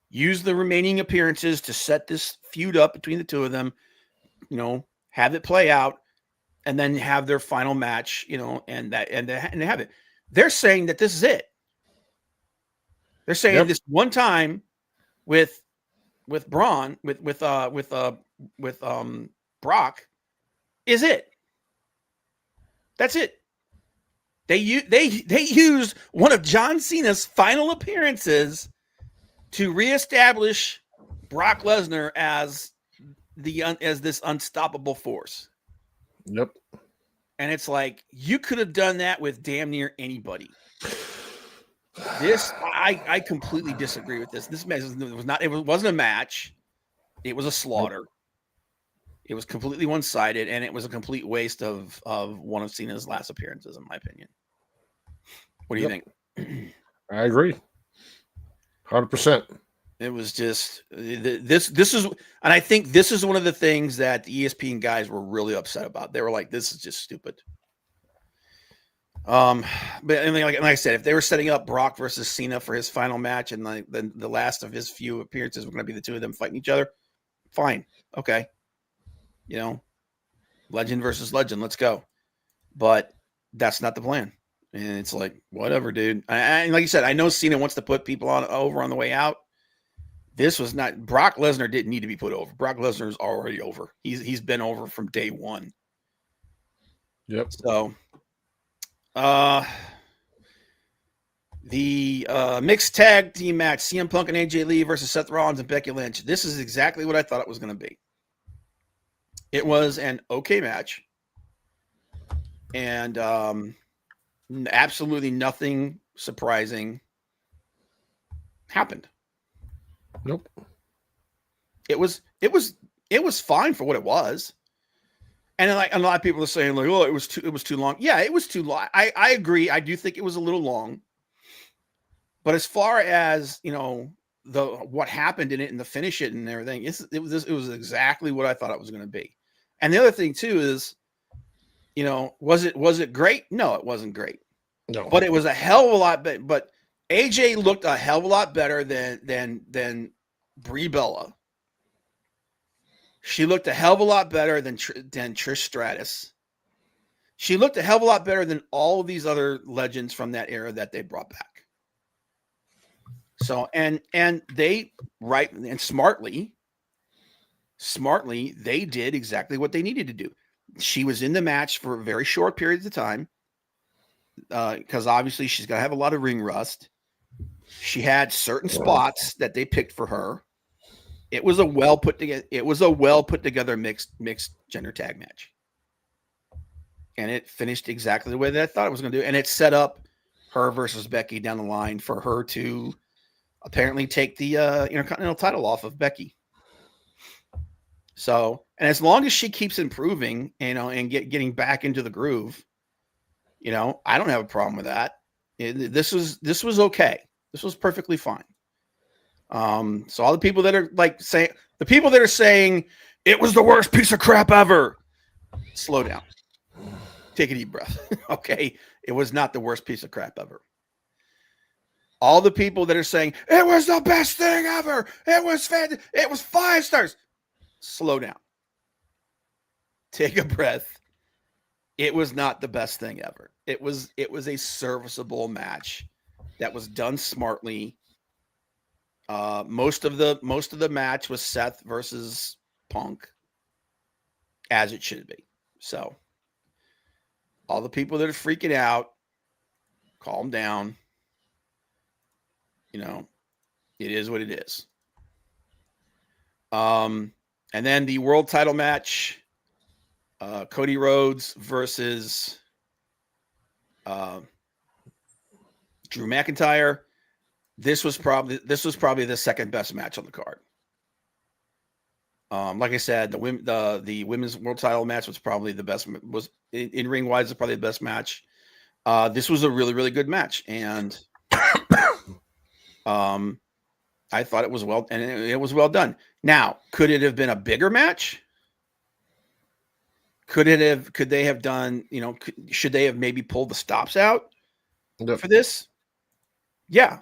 Use the remaining appearances to set this feud up between the two of them. Have it play out, and then have their final match. And have it. They're saying that this is it. They're saying this one time with Braun with Brock is it. That's it. They used one of John Cena's final appearances to reestablish Brock Lesnar as this unstoppable force. Yep. And it's like, you could have done that with damn near anybody. I completely disagree with this. This match wasn't a match. It was a slaughter. It was completely one-sided, and it was a complete waste of one of Cena's last appearances, in my opinion. What do you think? I agree. 100%. It was just this is, and I think this is one of the things that the ESPN guys were really upset about. They were like, "This is just stupid." But like I said, if they were setting up Brock versus Cena for his final match, and then the last of his few appearances were going to be the two of them fighting each other, fine, okay, legend versus legend, let's go. But that's not the plan, and it's like, whatever, dude. And like you said, I know Cena wants to put people over on the way out. This was not. Brock Lesnar didn't need to be put over. Brock Lesnar is already over. He's been over from day one. Yep. So, the mixed tag team match: CM Punk and AJ Lee versus Seth Rollins and Becky Lynch. This is exactly what I thought it was going to be. It was an okay match, and absolutely nothing surprising happened. Nope. It was fine for what it was. And like a lot of people are saying, like, oh, it was too long. Yeah, it was too long. I agree. I do think it was a little long. But as far as, what happened in it and the finish it and everything, it was exactly what I thought it was going to be. And the other thing too is, was it great? No, it wasn't great. No. But it was a hell of a lot better. But AJ looked a hell of a lot better than Brie Bella. She looked a hell of a lot better than Trish Stratus. She looked a hell of a lot better than all of these other legends from that era that they brought back. So and they smartly they did exactly what they needed to do. She was in the match for very short periods of time because obviously she's going to have a lot of ring rust. She had certain spots that they picked for her. It was a well put together mixed gender tag match. And it finished exactly the way that I thought it was going to do. And it set up her versus Becky down the line for her to apparently take the Intercontinental title off of Becky. So, and as long as she keeps improving, and getting back into the groove, I don't have a problem with that. This was okay. This was perfectly fine. So all the people that are saying it was the worst piece of crap ever, slow down, take a deep breath. Okay. It was not the worst piece of crap ever. All the people that are saying it was the best thing ever, it was fantastic, it was 5 stars, slow down, take a breath. It was not the best thing ever. It was a serviceable match that was done smartly. Most of the match was Seth versus Punk, as it should be. So, all the people that are freaking out, calm down. It is what it is. And then the world title match, Cody Rhodes versus Drew McIntyre. This was probably the second best match on the card. Like I said, the women's world title match was probably the best. Was in ring wise, is probably the best match. This was a really, really good match, and I thought it was well, and it was well done. Now, could it have been a bigger match? Could they have done, should they have maybe pulled the stops out for this? Yeah.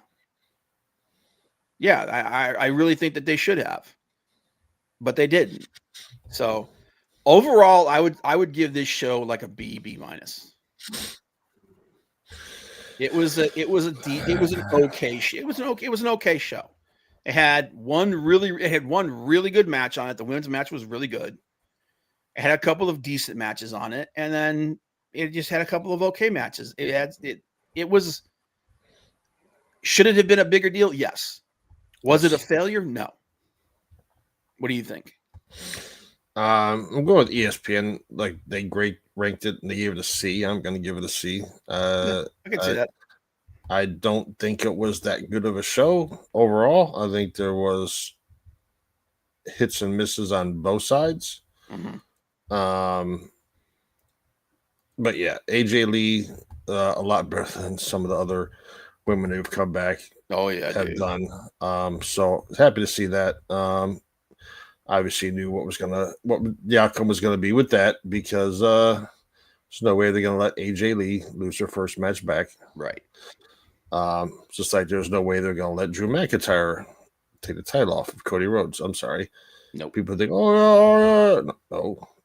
Yeah. I really think that they should have, but they didn't. So overall, I would give this show like a B minus. It was an okay show. It had one really good match on it. The women's match was really good. It had a couple of decent matches on it, and then it just had a couple of okay matches. Should it have been a bigger deal? Yes. Was it a failure? No. What do you think? I'm going with ESPN. Like they ranked it and they gave it a C. I'm going to give it a C. I can see that. I don't think it was that good of a show overall. I think there was hits and misses on both sides. Mm-hmm. But yeah, AJ Lee, a lot better than some of the other women who've come back. Oh yeah, have done. So happy to see that. Obviously knew what the outcome was gonna be with that because there's no way they're gonna let AJ Lee lose her first match back. Right. Just like there's no way they're gonna let Drew McIntyre take the title off of Cody Rhodes. I'm sorry. Nope. People think,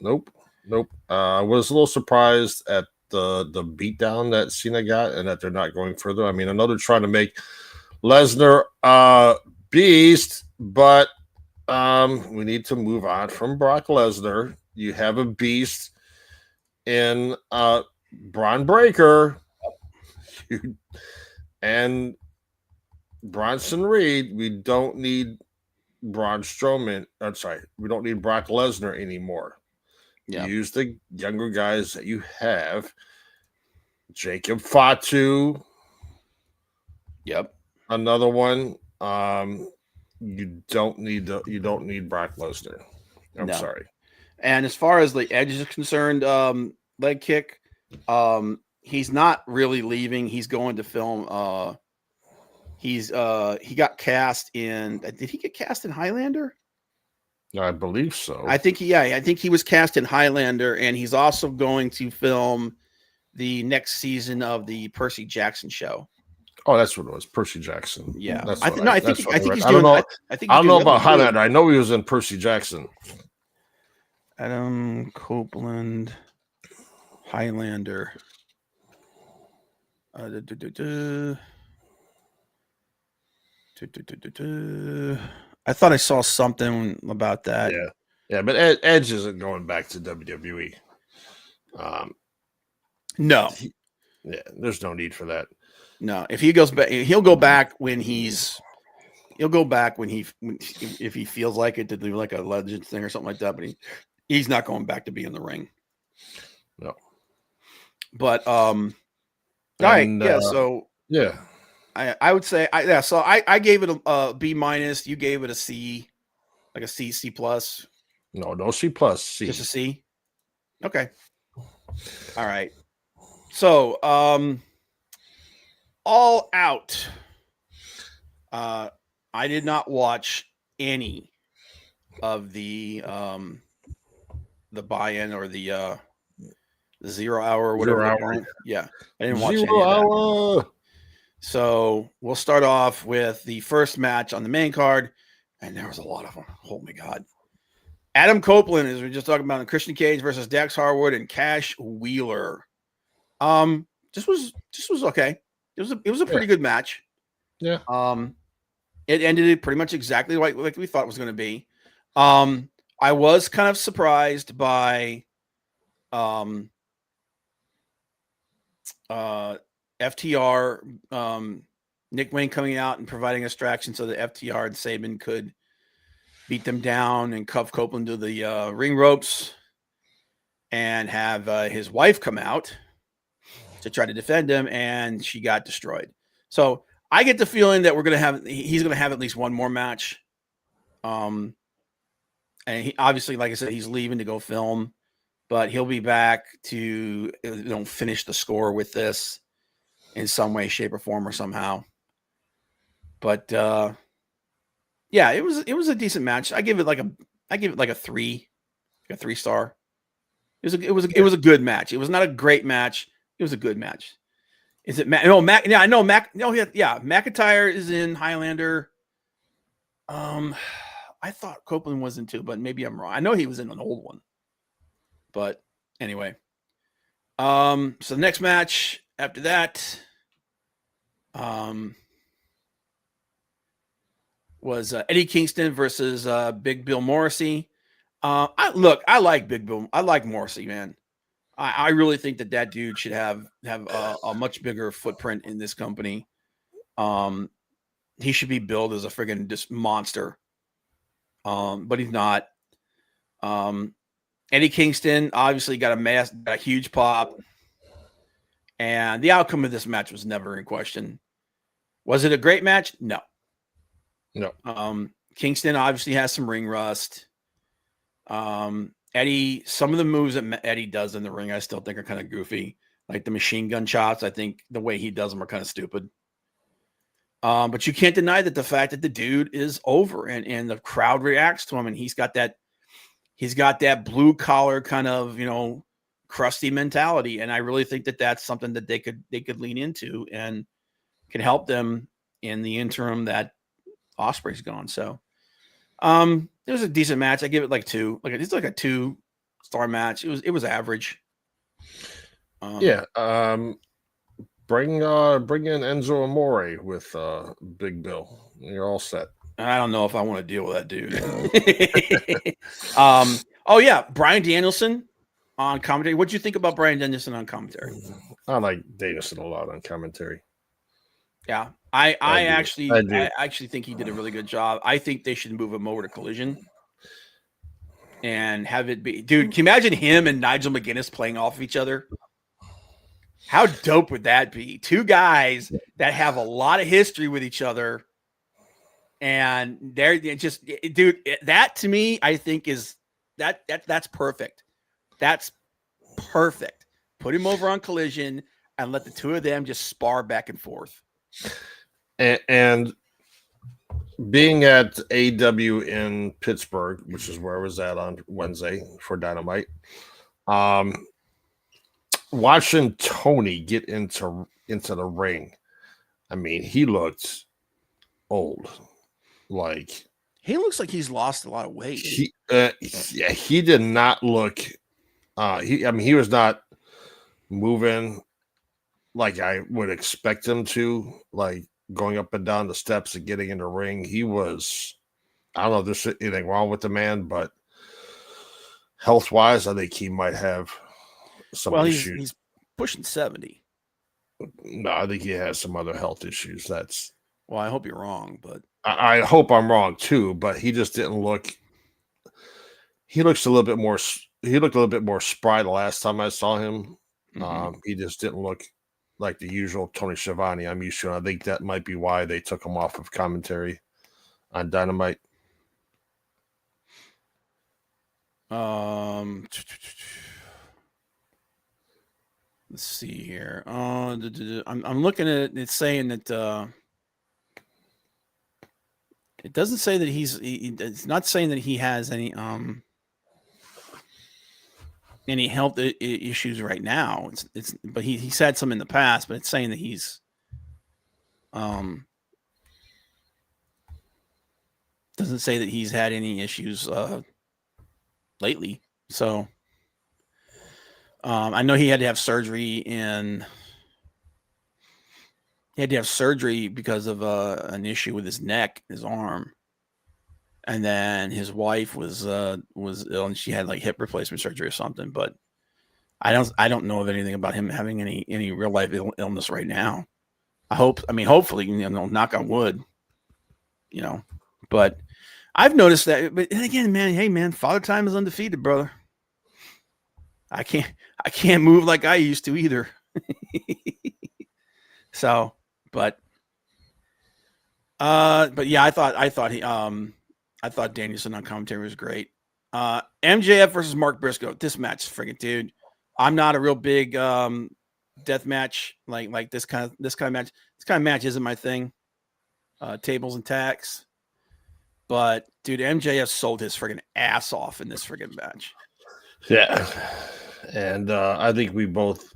nope. I was a little surprised at the beatdown that Cena got and that they're not going further. I mean, I know they're trying to make Lesnar beast, but we need to move on from Brock Lesnar. You have a beast in Braun Breaker and Bronson Reed. We don't need Braun Strowman. I'm sorry, we don't need Brock Lesnar anymore. Yeah. Use the younger guys that you have. Jacob Fatu. Yep. Another one. You don't need Brock Lesnar. I'm sorry. And as far as the Edge is concerned, leg kick, he's not really leaving. He's going to film. He got cast in. Did he get cast in Highlander? I believe so. I think he was cast in Highlander, and he's also going to film the next season of the Percy Jackson show. Oh, that's what it was, Percy Jackson. Yeah, I think he's doing. I don't know about Highlander. I know he was in Percy Jackson. Adam Copeland, Highlander. I thought I saw something about that. Yeah, but Edge isn't going back to WWE. No. There's no need for that. No, if he goes back, he'll go back if he feels like it to do like a legend thing or something like that. But he's not going back to be in the ring. No. But all right, yeah. So yeah, I would say So I gave it a B minus. You gave it a C, like a C plus. No C plus. C. Just a C. Okay. All right. So All Out. I did not watch any of the buy-in or the 0 hour or whatever. 0 hour. Yeah, I didn't watch 0 any of hour. that. So we'll start off with the first match on the main card, and there was a lot of them. Oh my God! Adam Copeland, as we just talking about, Christian Cage versus Dax Harwood and Cash Wheeler. This was okay. It was a pretty good match. Yeah. It ended pretty much exactly like we thought it was going to be. I was kind of surprised by FTR, Nick Wayne coming out and providing a distraction so that FTR and Saban could beat them down and cuff Copeland to the ring ropes and have his wife come out to try to defend him, and she got destroyed. So I get the feeling that he's going to have at least one more match. And he obviously, like I said, he's leaving to go film, but he'll be back to finish the score with this in some way, shape, or form, or somehow. But Yeah, it was a decent match. I give it like a 3, like a 3-star. It was a good match. It was not a great match. It was a good match. Is it Mac? No, Mac. Yeah, I know Mac. No, yeah. McIntyre is in Highlander. I thought Copeland wasn't too, but maybe I'm wrong. I know he was in an old one. But anyway. So the next match after that was Eddie Kingston versus Big Bill Morrissey. I like Big Bill. I like Morrissey, man. I really think that dude should have a much bigger footprint in this company. He should be billed as a friggin' just monster. But he's not. Eddie Kingston obviously got a huge pop. And the outcome of this match was never in question. Was it a great match? No. Kingston obviously has some ring rust. Eddie, some of the moves that Eddie does in the ring, I still think are kind of goofy. Like the machine gun chops, I think the way he does them are kind of stupid. But you can't deny that the fact that the dude is over and the crowd reacts to him, and he's got that blue collar kind of, crusty mentality. And I really think that that's something that they could lean into and can help them in the interim that Ospreay's gone. So, it was a decent match. I give it like 2. It's like a 2-star match. It was average. Bring in Enzo Amore with Big Bill. You're all set. I don't know if I want to deal with that dude. Oh yeah, Bryan Danielson on commentary. What'd you think about Bryan Danielson on commentary? I like Danielson a lot on commentary. Yeah, I actually think he did a really good job. I think they should move him over to Collision and have it be. Dude, can you imagine him and Nigel McGuinness playing off of each other? How dope would that be? 2 guys that have a lot of history with each other. And they're just, dude, that to me, I think is that's perfect. That's perfect. Put him over on Collision and let the 2 of them just spar back and forth. And being at AW in Pittsburgh, which is where I was at on Wednesday for Dynamite, watching Tony get into the ring, I mean, he looked old. Like, he looks like he's lost a lot of weight. He did not look. He was not moving like I would expect him to, like going up and down the steps and getting in the ring. He was. I don't know if there's anything wrong with the man, but health-wise, I think he might have some issues. He's pushing 70. No, I think he has some other health issues. Well, I hope you're wrong, but I hope I'm wrong too. But he just didn't look. He looks a little bit more. He looked a little bit more spry the last time I saw him. Mm-hmm. He just didn't look like the usual Tony Schiavone I'm used to. And I think that might be why they took him off of commentary on Dynamite. Let's see here. I'm looking at it. It's saying that it doesn't say that it's not saying that he has any health issues right now. But he's had some in the past, but it's saying that he's doesn't say that he's had any issues lately. So I know he had to have surgery because of an issue with his neck, his arm. And then his wife was ill and she had like hip replacement surgery or something, but I don't know of anything about him having any real life illness right now. Hopefully, knock on wood, but I've noticed that. But again, man, hey man, Father Time is undefeated, brother. I can't move like I used to either. So, but yeah, I thought Danielson on commentary was great. MJF versus Mark Briscoe. This match, friggin' dude. I'm not a real big death match like this kind of match. This kind of match isn't my thing. Tables and tacks. But dude, MJF sold his friggin' ass off in this friggin' match. Yeah, and I think we both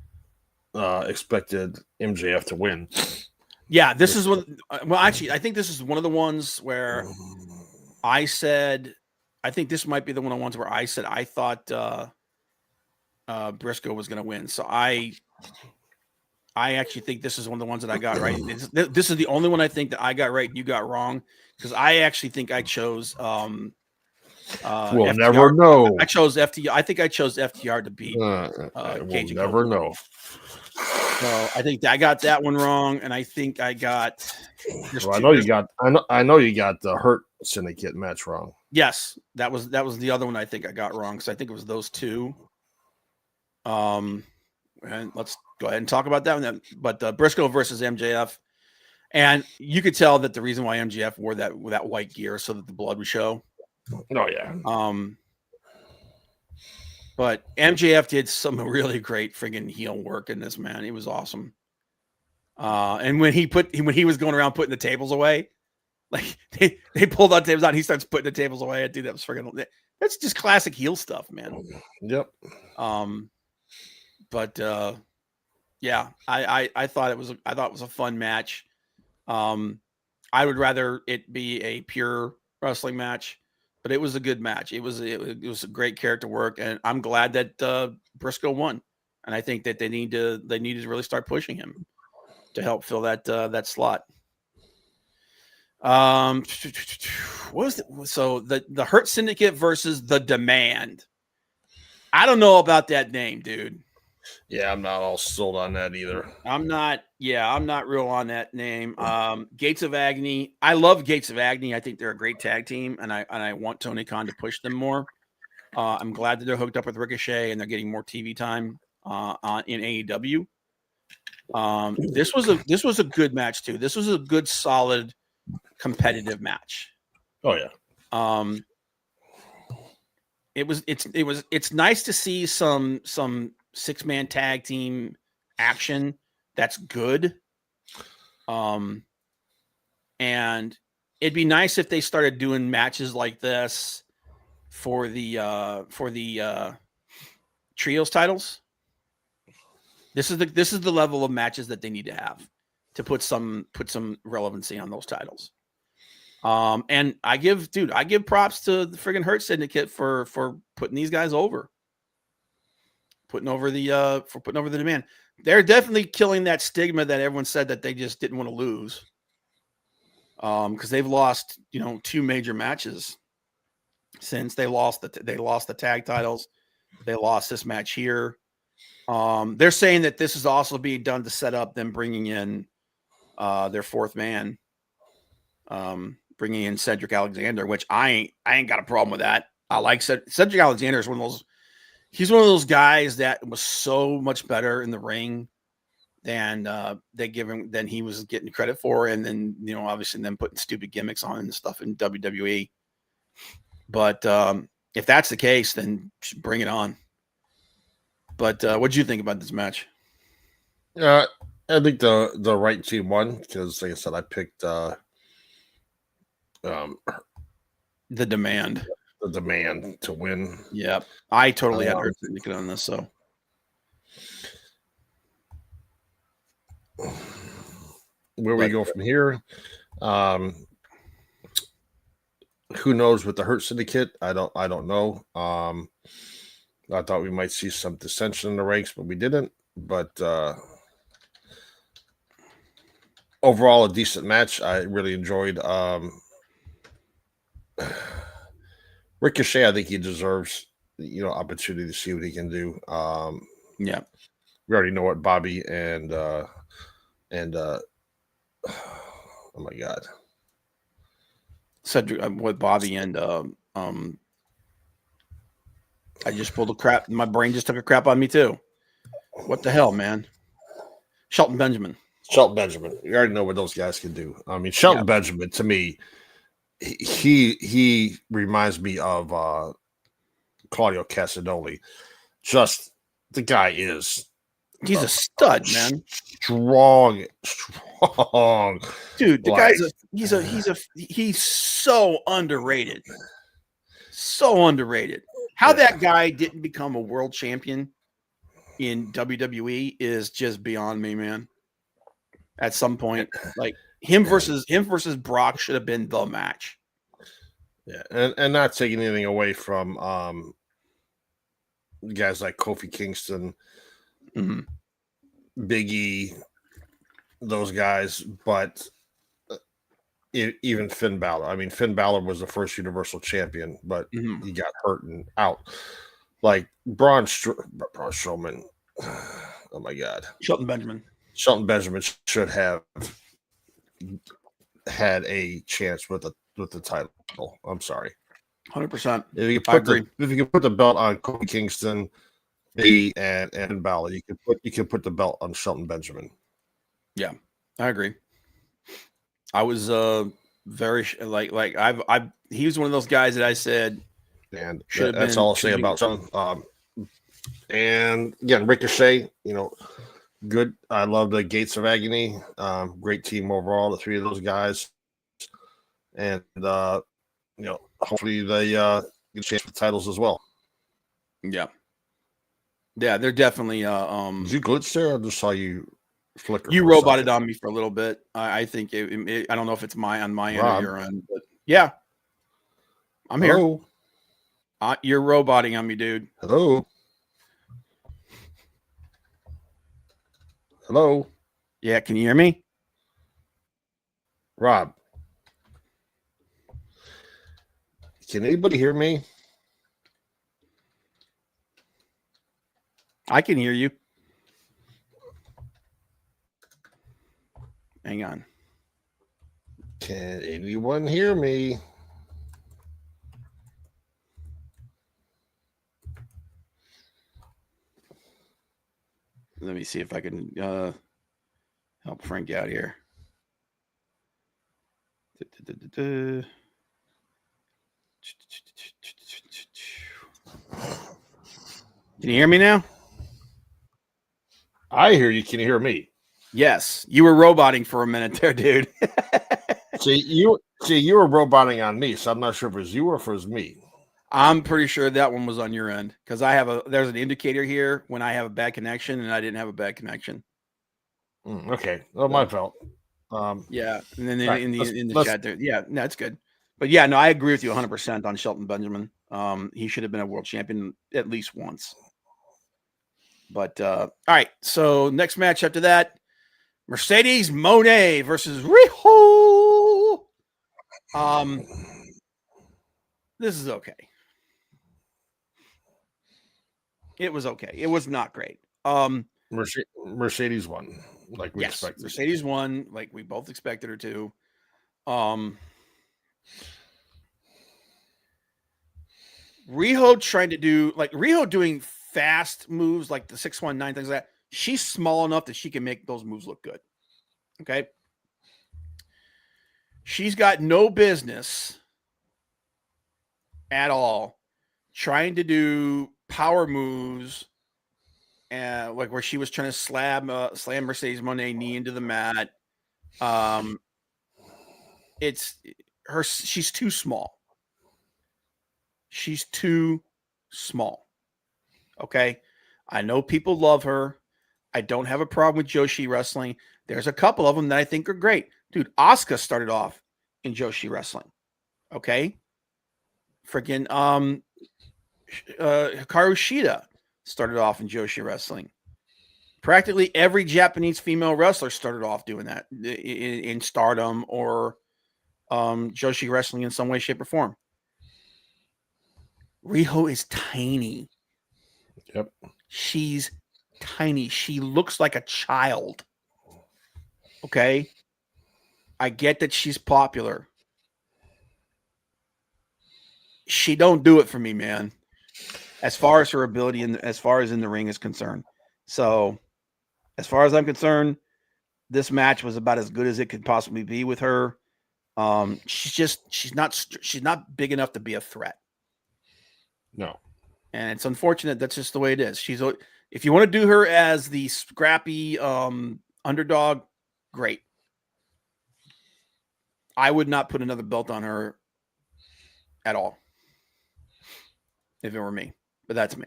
expected MJF to win. Yeah, this is one. Well, actually, I think this is one of the ones where I said, I think this might be the one of the ones where I said I thought Briscoe was going to win. So I actually think this is one of the ones that I got right. This is the only one I think that I got right and you got wrong, because I actually think I chose we'll FTR. never know. I chose FTR. I think I chose FTR to beat we'll Cage never know. So I think I got that one wrong, and I think I got. Well, I know you got the Hurt Syndicate match wrong. Yes, that was the other one I think I got wrong, because I think it was those two. And let's go ahead and talk about that one then. But Briscoe versus MJF, and you could tell that the reason why MJF wore that white gear so that the blood would show. Oh yeah. But MJF did some really great friggin' heel work in this, man. It was awesome. And when he was going around putting the tables away, like they pulled out tables out, and he starts putting the tables away. Dude, that was friggin'. That's just classic heel stuff, man. Yep. But yeah, I thought it was a fun match. I would rather it be a pure wrestling match, but it was a good match. It was a great character work, and I'm glad that Briscoe won. And I think that they need to really start pushing him to help fill that slot. What was it? So the Hurt Syndicate versus the Demand. I don't know about that name, dude. Yeah, I'm not all sold on that either. I'm not real on that name. Gates of Agony. I love Gates of Agony. I think they're a great tag team, and I want Tony Khan to push them more. I'm glad that they're hooked up with Ricochet and they're getting more TV time in AEW. This was a good match too. This was a good, solid, competitive match. Oh yeah. It's nice to see some 6-man tag team action that's good. And it'd be nice if they started doing matches like this for the trios titles. This is the level of matches that they need to have to put some relevancy on those titles. And I give props to the friggin' Hurt Syndicate for putting these guys over. Putting over the Demand. They're definitely killing that stigma that everyone said that they just didn't want to lose. Because they've lost, 2 major matches since they lost the tag titles. They lost this match here. They're saying that this is also being done to set up them bringing in their 4th man, bringing in Cedric Alexander, which I ain't got a problem with that. I like Cedric Alexander is he's one of those guys that was so much better in the ring than than he was getting credit for, and then obviously them putting stupid gimmicks on and stuff in WWE. But if that's the case, then bring it on. But what did you think about this match? I think the right team won because, like I said, I picked the Demand. The Demand to win. Yeah, I totally had Hurt Syndicate on this. So where we go from here? Who knows with the Hurt Syndicate? I don't know. I thought we might see some dissension in the ranks, but we didn't. But overall, a decent match. I really enjoyed. Ricochet, I think he deserves, opportunity to see what he can do. Yeah, we already know what Bobby and oh my God, Cedric with Bobby and I just pulled a crap. My brain just took a crap on me too. What the hell, man? Shelton Benjamin. You already know what those guys can do. I mean, Shelton Benjamin to me, he reminds me of Claudio Castagnoli. Just the guy he's a stud, man. Strong Dude, the guy's he's so underrated. So underrated. How that guy didn't become a world champion in WWE is just beyond me, man. At some point, like him versus Brock should have been the match. Yeah, and not taking anything away from guys like Kofi Kingston, Big E, those guys, but even Finn Balor. I mean, Finn Balor was the first Universal Champion, but he got hurt and out. Like Braun Strowman. Oh my God. Shelton Benjamin should have had a chance with the title. I'm sorry. 100%. If you could put the belt on Kofi Kingston, and Balor, you could put the belt on Shelton Benjamin. Yeah, I agree. I was very like he was one of those guys that I said, and that's all I'll say about Shelton. And again, Ricochet, good. I love the Gates of Agony. Great team overall, the three of those guys. And hopefully they get a chance for the titles as well. Yeah. Yeah, they're definitely Did you glitch there? I just saw you flicker. You roboted on me for a little bit. I think I don't know if it's on my end or your end, but yeah. I'm here. You're roboting on me, dude. Hello. Yeah, can you hear me? Rob. Can anybody hear me? I can hear you. Hang on. Can anyone hear me? Let me see if I can help Frank out here. Can you hear me now? I hear you. Can you hear me? Yes. You were roboting for a minute there, dude. See, you were roboting on me, so I'm not sure if it was you or if it was me. I'm pretty sure that one was on your end because there's an indicator here when I have a bad connection, and I didn't have a bad connection. Okay, well, my fault. Yeah, and then in the chat there, yeah, no, it's good. But yeah, no, I agree with you 100% on Shelton Benjamin. He should have been a world champion at least once. But all right, so next match after that, Mercedes Moné versus Riho. This is okay. It was okay. It was not great. Mercedes won, like we expected. Mercedes won, like we both expected her to. Riho trying to do Riho doing fast moves like the 619 things like that. She's small enough that she can make those moves look good. Okay. She's got no business at all trying to do power moves like where she was trying to slam Mercedes Moné knee into the mat. She's too small. She's too small. Okay. I know people love her. I don't have a problem with Joshi wrestling. There's a couple of them that I think are great. Dude, Asuka started off in Joshi wrestling. Okay. Freaking Hikaru Shida started off in Joshi wrestling. Practically every Japanese female wrestler started off doing that in Stardom or Joshi wrestling in some way, shape, or form. Riho is tiny. Yep. She's tiny. She looks like a child. Okay. I get that she's popular. She don't do it for me, man. As far as her ability and as far as in the ring is concerned. So, as far as I'm concerned, this match was about as good as it could possibly be with her. She's not big enough to be a threat. No. And it's unfortunate. That's just the way it is. If you want to do her as the scrappy underdog, great. I would not put another belt on her at all if it were me. But that's me.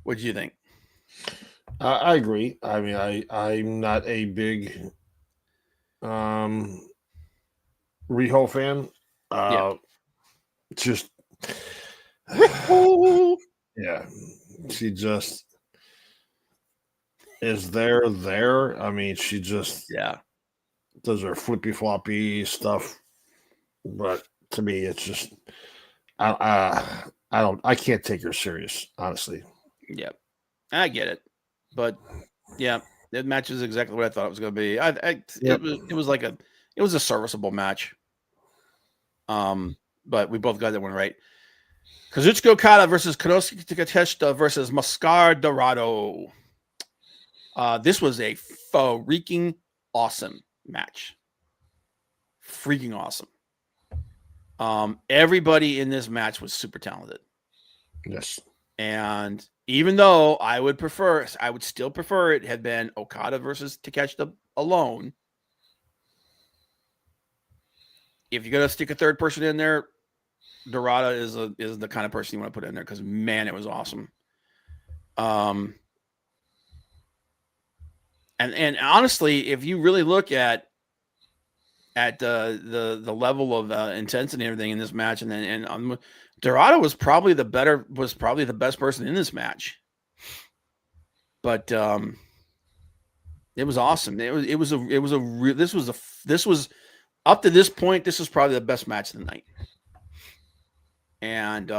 What do you think? I agree. I mean, I'm not a big Riho fan. Yeah. Just yeah, she just is there. I mean, she just does her flippy floppy stuff, but to me, it's just I can't take her serious, honestly. Yeah, I get it, but yeah, that match is exactly what I thought it was going to be. It was a serviceable match. But we both got that one right. Kazuchika Okada versus Konosuke Takeshita versus Mascar Dorado. This was a freaking awesome match. Freaking awesome. Everybody in this match was super talented. Yes. And even though I would still prefer it had been Okada versus Takeshita alone. If you're gonna stick a third person in there, Dorada is the kind of person you want to put in there because man, it was awesome. And honestly, if you really look at the level of intensity and everything in this match, and Dorada was probably the best person in this match. But it was awesome. This was up to this point. This was probably the best match of the night. And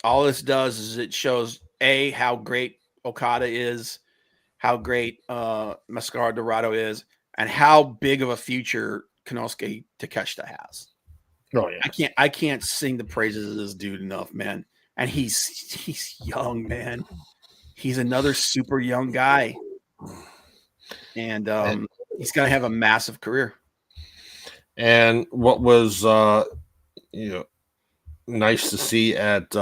all this does is it shows how great Okada is, how great Mascara Dorado is, and how big of a future Konosuke Takeshita has. Oh yeah, I can't sing the praises of this dude enough, man. And he's young, man. He's another super young guy, and he's gonna have a massive career. And what was nice to see at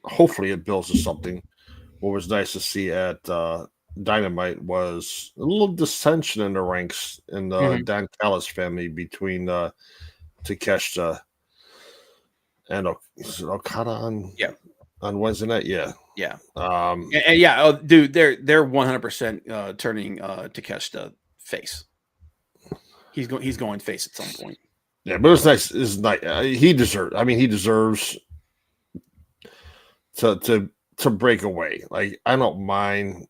hopefully it builds to something. What was nice to see at Dynamite was a little dissension in the ranks in the Dan Callis family between Takeshita and Okada on Wednesday night. Yeah. Dude, they're 100% turning Takeshita face. He's going face at some point. Yeah, but it's nice. It's nice. He deserves. I mean, he deserves to break away. Like I don't mind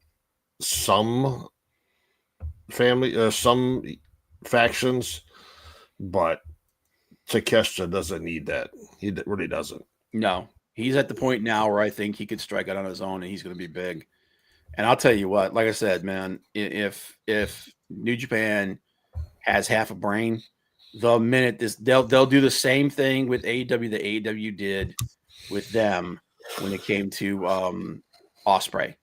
some some factions, but Takeshita doesn't need that. He really doesn't. No, he's at the point now where I think he could strike out on his own and he's going to be big. And I'll tell you what, like I said, man, if New Japan has half a brain, the minute they'll do the same thing with AEW that AEW did with them when it came to Ospreay.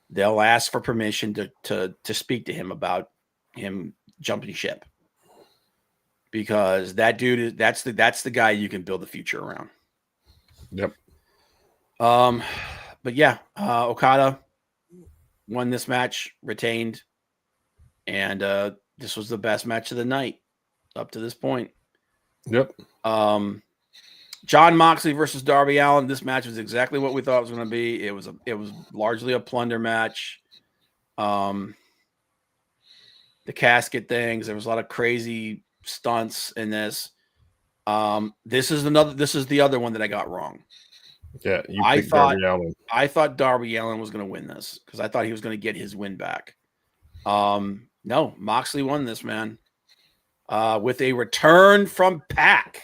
They'll ask for permission to speak to him about him jumping ship. Because that dude that's the guy you can build the future around. Yep. But yeah, Okada won this match, retained, and this was the best match of the night up to this point. Yep. John Moxley versus Darby Allin. This match was exactly what we thought it was going to be. It was largely a plunder match. The casket things. There was a lot of crazy stunts in this. This is the other one that I got wrong. Yeah, I thought Darby Allin was going to win this because I thought he was going to get his win back. No, Moxley won this, man. With a return from Pac.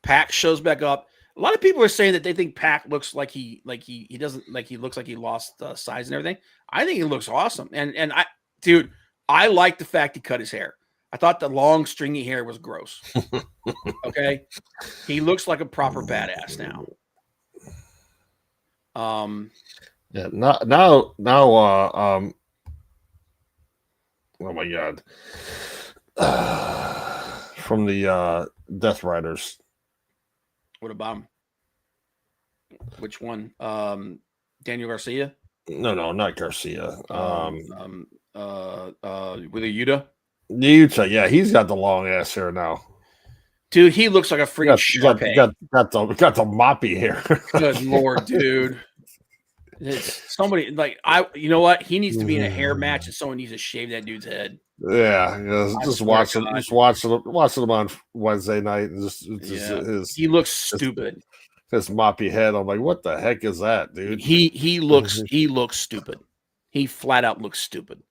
Pac shows back up. A lot of people are saying that they think Pac looks like he looks like he lost size and everything. I think he looks awesome. And I like the fact he cut his hair. I thought the long stringy hair was gross. Okay. He looks like a proper badass now. Yeah, now oh my God. From the Death Riders. What about him? Which one? Daniel Garcia? No, not Garcia. With a Yuta? Yeah, he's got the long ass hair now. Dude, he looks like a freaking Sharpay. Got the moppy hair. Good Lord, dude. It's somebody you know what? He needs to be in a hair match and someone needs to shave that dude's head. Yeah, just watching him on Wednesday night. And he looks stupid. His moppy head. I'm like, what the heck is that, dude? He looks stupid. He flat out looks stupid.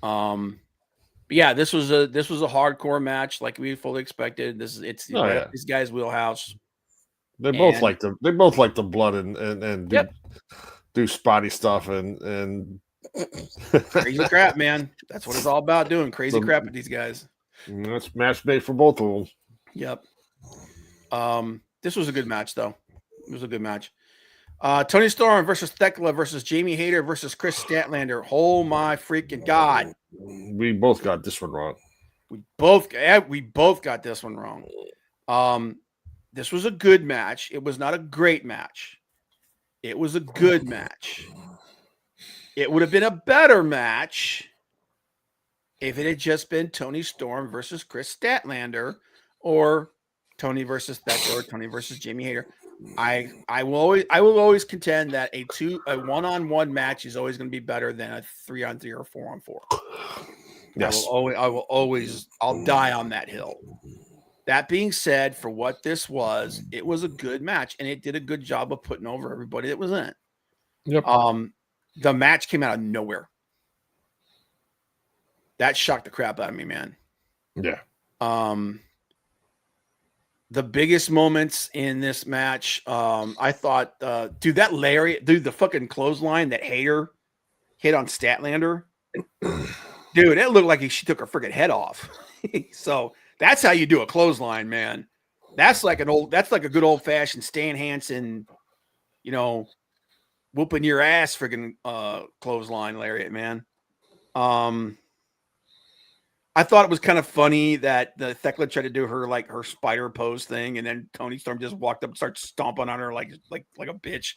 Yeah, this was a hardcore match like we fully expected. It's this guy's wheelhouse. They both like the blood and do spotty stuff and crazy crap, man. That's what it's all about, doing crazy crap with these guys. That's match made for both of them. Yep. This was a good match, though. It was a good match. Tony Storm versus Thekla versus Jamie Hayter versus Chris Statlander. Oh my freaking God. We both got this one wrong. We both got this one wrong. This was a good match. It was not a great match. It was a good match. It would have been a better match if it had just been Tony Storm versus Chris Statlander, or Tony versus Thekla, or Tony versus Jamie Hayter. I will always contend that a 1-on-1 match is always going to be better than a 3-on-3 or 4-on-4. Yes. I'll die on that hill. That being said, for what this was, it was a good match, and it did a good job of putting over everybody that was in it. Yep. The match came out of nowhere. That shocked the crap out of me, man. Yeah. The biggest moments in this match, I thought, dude, that lariat, dude, the fucking clothesline that Hayter hit on Statlander, dude, it looked like she took her freaking head off. So that's how you do a clothesline, man. That's like a good old fashioned Stan Hansen, whooping your ass freaking clothesline lariat, man. I thought it was kind of funny that the Thekla tried to do her spider pose thing, and then Tony Storm just walked up and started stomping on her like a bitch.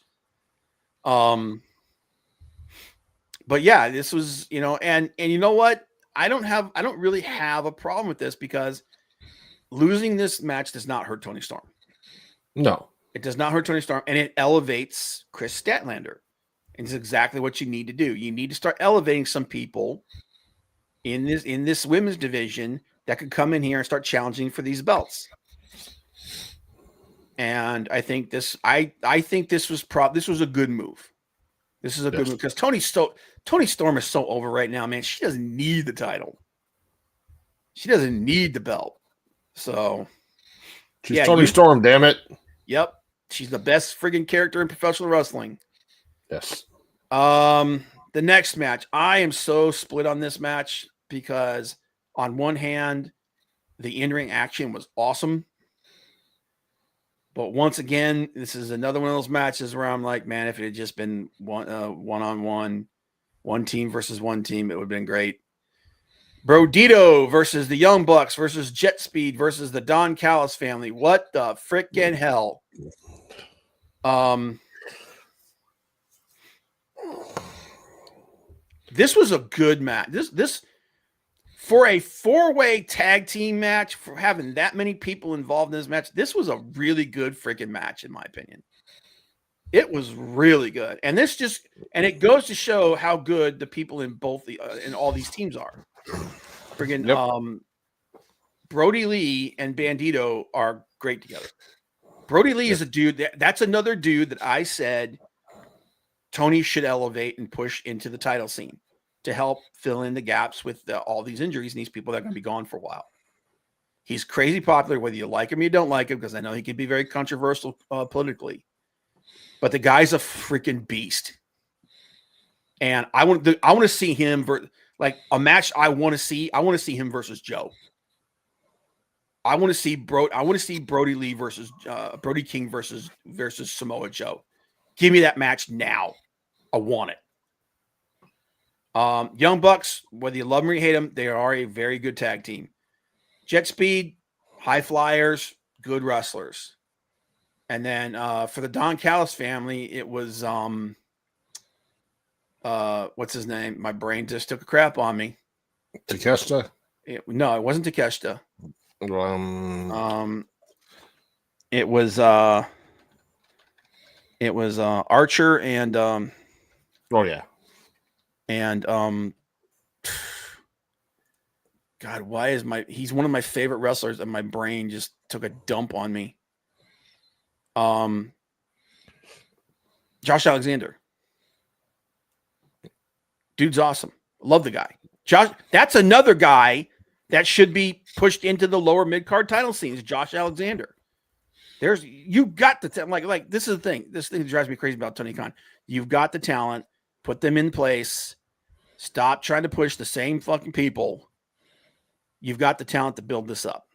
But yeah, this was, and you know what? I don't really have a problem with this, because losing this match does not hurt Tony Storm. No. It does not hurt Tony Storm, and it elevates Chris Statlander. And it's exactly what you need to do. You need to start elevating some people in this women's division that could come in here and start challenging for these belts. And I think this was a good move. This is a good move, because Tony Storm is so over right now, man. She doesn't need the title. She doesn't need the belt. So she's Tony Storm, damn it. Yep. She's the best friggin' character in professional wrestling. Yes. The next match, I am so split on this match, because on one hand, the in-ring action was awesome. But once again, this is another one of those matches where I'm like, man, if it had just been one-on-one, one team versus one team, it would have been great. Brodito versus the Young Bucks versus Jet Speed versus the Don Callis family. What the frickin' hell? This was a good match. This for a 4-way tag team match, for having that many people involved in this match, this was a really good freaking match, in my opinion. It was really good. And it goes to show how good the people in both in all these teams are. Friggin' Brody Lee and Bandito are great together. Brody Lee is a dude that's another dude that I said Tony should elevate and push into the title scene to help fill in the gaps with all these injuries and these people that are going to be gone for a while. He's crazy popular, whether you like him or you don't like him, because I know he can be very controversial politically. But the guy's a freaking beast. And I want to see him like a match I want to see him versus Joe. I want to see Brody Lee versus Brody King versus Samoa Joe. Give me that match now. I want it. Young Bucks, whether you love them or you hate them, they are a very good tag team. Jet Speed, high flyers, good wrestlers. And then for the Don Callis family, it was what's his name? My brain just took a crap on me. Takeshita. No, it wasn't Takeshita. It was Archer and oh yeah, and God, why is he's one of my favorite wrestlers, and my brain just took a dump on me. Josh Alexander. Dude's awesome. Love the guy. Josh, that's another guy that should be pushed into the lower mid-card title scenes, Josh Alexander. You got the like this is the thing. This thing drives me crazy about Tony Khan. You've got the talent, put them in place. Stop trying to push the same fucking people. You've got the talent to build this up.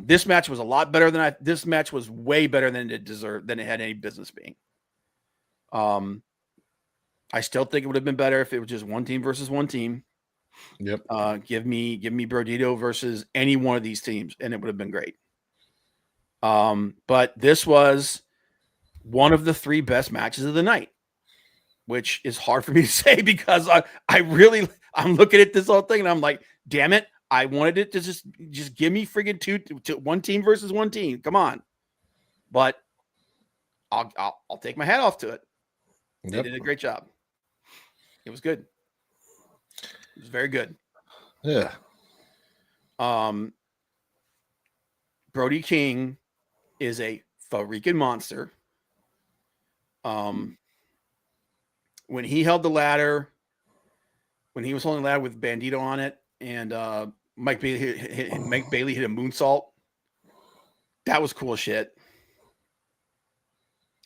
This match was a lot better than this match was way better than it deserved, than it had any business being. I still think it would have been better if it was just one team versus one team. Yep. Give me Brodito versus any one of these teams, and it would have been great. But this was one of the 3 best matches of the night, which is hard for me to say because I'm looking at this whole thing and I'm like, damn it, I wanted it to just give me friggin' one team versus one team. Come on. But I'll take my hat off to it. They did a great job. It was good. It was very good. Yeah. Brody King is a freaking monster. When he held the ladder, when he was holding the ladder with Bandito on it, and Mike Bailey hit a moonsault, that was cool shit.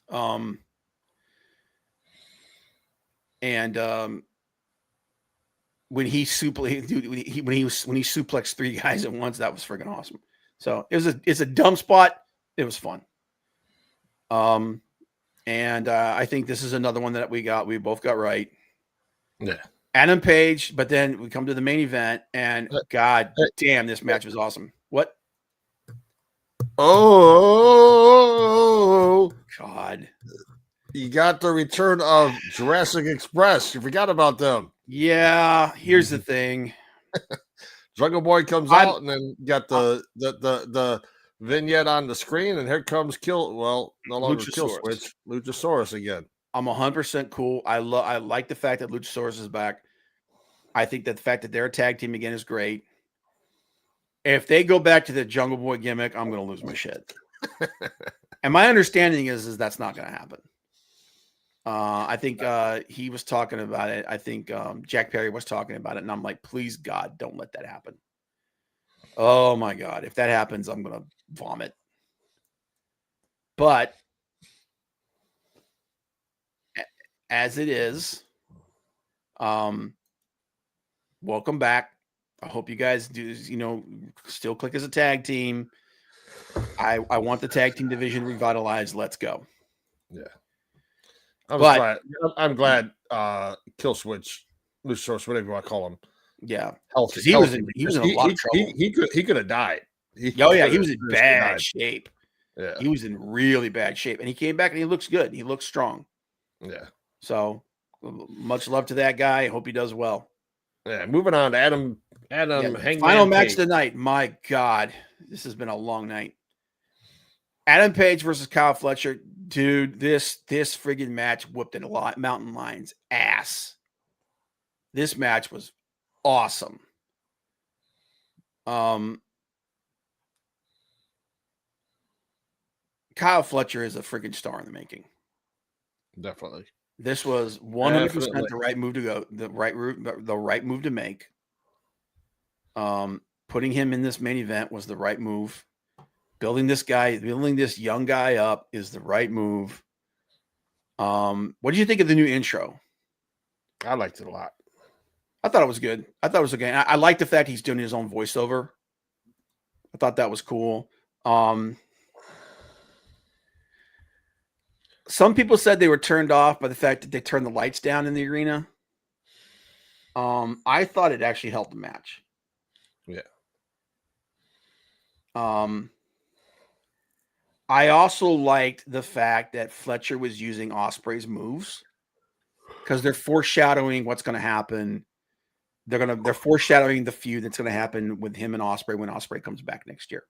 When he suplexed 3 guys at once, that was freaking awesome. So it's a dumb spot. It was fun. And I think this is another one that we both got right. Yeah. Adam Page, but then we come to the main event, and God damn, this match was awesome. What? Oh, God. You got the return of Jurassic Express. You forgot about them. Yeah, here's the thing. Jungle Boy comes out, and then you got the vignette on the screen, and here comes no longer Kill Switch, Luchasaurus again. I'm 100% cool. I like the fact that Luchasaurus is back. I think that the fact that they're a tag team again is great. If they go back to the Jungle Boy gimmick, I'm going to lose my shit. And my understanding is that's not going to happen. I think he was talking about it. I think Jack Perry was talking about it, and I'm like, please, God, don't let that happen. Oh, my God. If that happens, I'm going to vomit. But as it is, welcome back. I hope you guys do, still click as a tag team. I want the tag team division revitalized. Let's go. Yeah. I'm glad Kill Switch, Luchasaurus, whatever you want to call him. Yeah. Healthy. He was in a lot of trouble. He could have died. He was in bad shape. Yeah. He was in really bad shape. And he came back and he looks good. He looks strong. Yeah. So much love to that guy. I hope he does well. Yeah. Moving on to Adam Hangman final match Page. tonight. My God. This has been a long night. Adam Page versus Kyle Fletcher. Dude, this friggin' match whooped a lot Mountain Lion's ass. This match was awesome. Kyle Fletcher is a friggin' star in the making. Definitely. This was 100% the right move to go, the right move to make. Putting him in this main event was the right move. Building this young guy up is the right move. What do you think of the new intro? I liked it a lot. I thought it was good. I thought it was okay. I like the fact he's doing his own voiceover. I thought that was cool. Some people said they were turned off by the fact that they turned the lights down in the arena. I thought it actually helped the match. Yeah. I also liked the fact that Fletcher was using Ospreay's moves because they're foreshadowing what's going to happen they're foreshadowing the feud that's gonna happen with him and Ospreay when Ospreay comes back next year.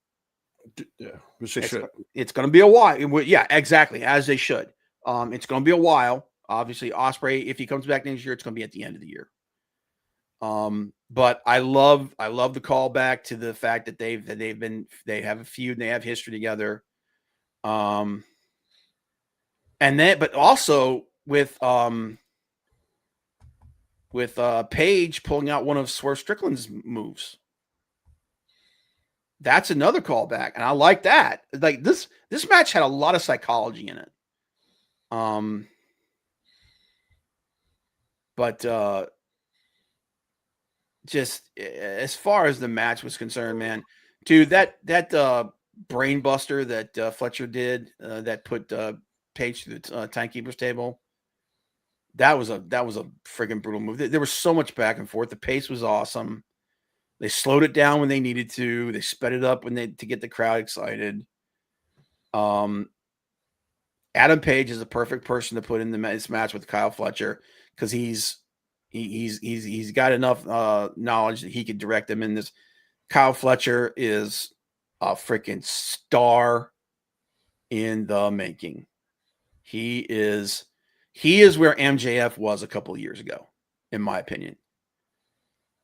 Yeah, which they should. It's gonna be a while. Yeah, exactly, as they should. It's gonna be a while. Obviously, Ospreay, if he comes back next year, it's gonna be at the end of the year. But I love the callback to the fact that they have a feud and they have history together. And then, but also with Paige pulling out one of Swerve Strickland's moves. That's another callback, and I like that. Like this match had a lot of psychology in it. But just as far as the match was concerned, man, dude, that brain buster that Fletcher did that put Paige through the timekeeper's table. That was a freaking brutal move. There was so much back and forth. The pace was awesome. They slowed it down when they needed to. They sped it up to get the crowd excited. Adam Page is the perfect person to put in this match with Kyle Fletcher because he's got enough knowledge that he could direct them in this. Kyle Fletcher is a freaking star in the making. He is where MJF was a couple of years ago, in my opinion.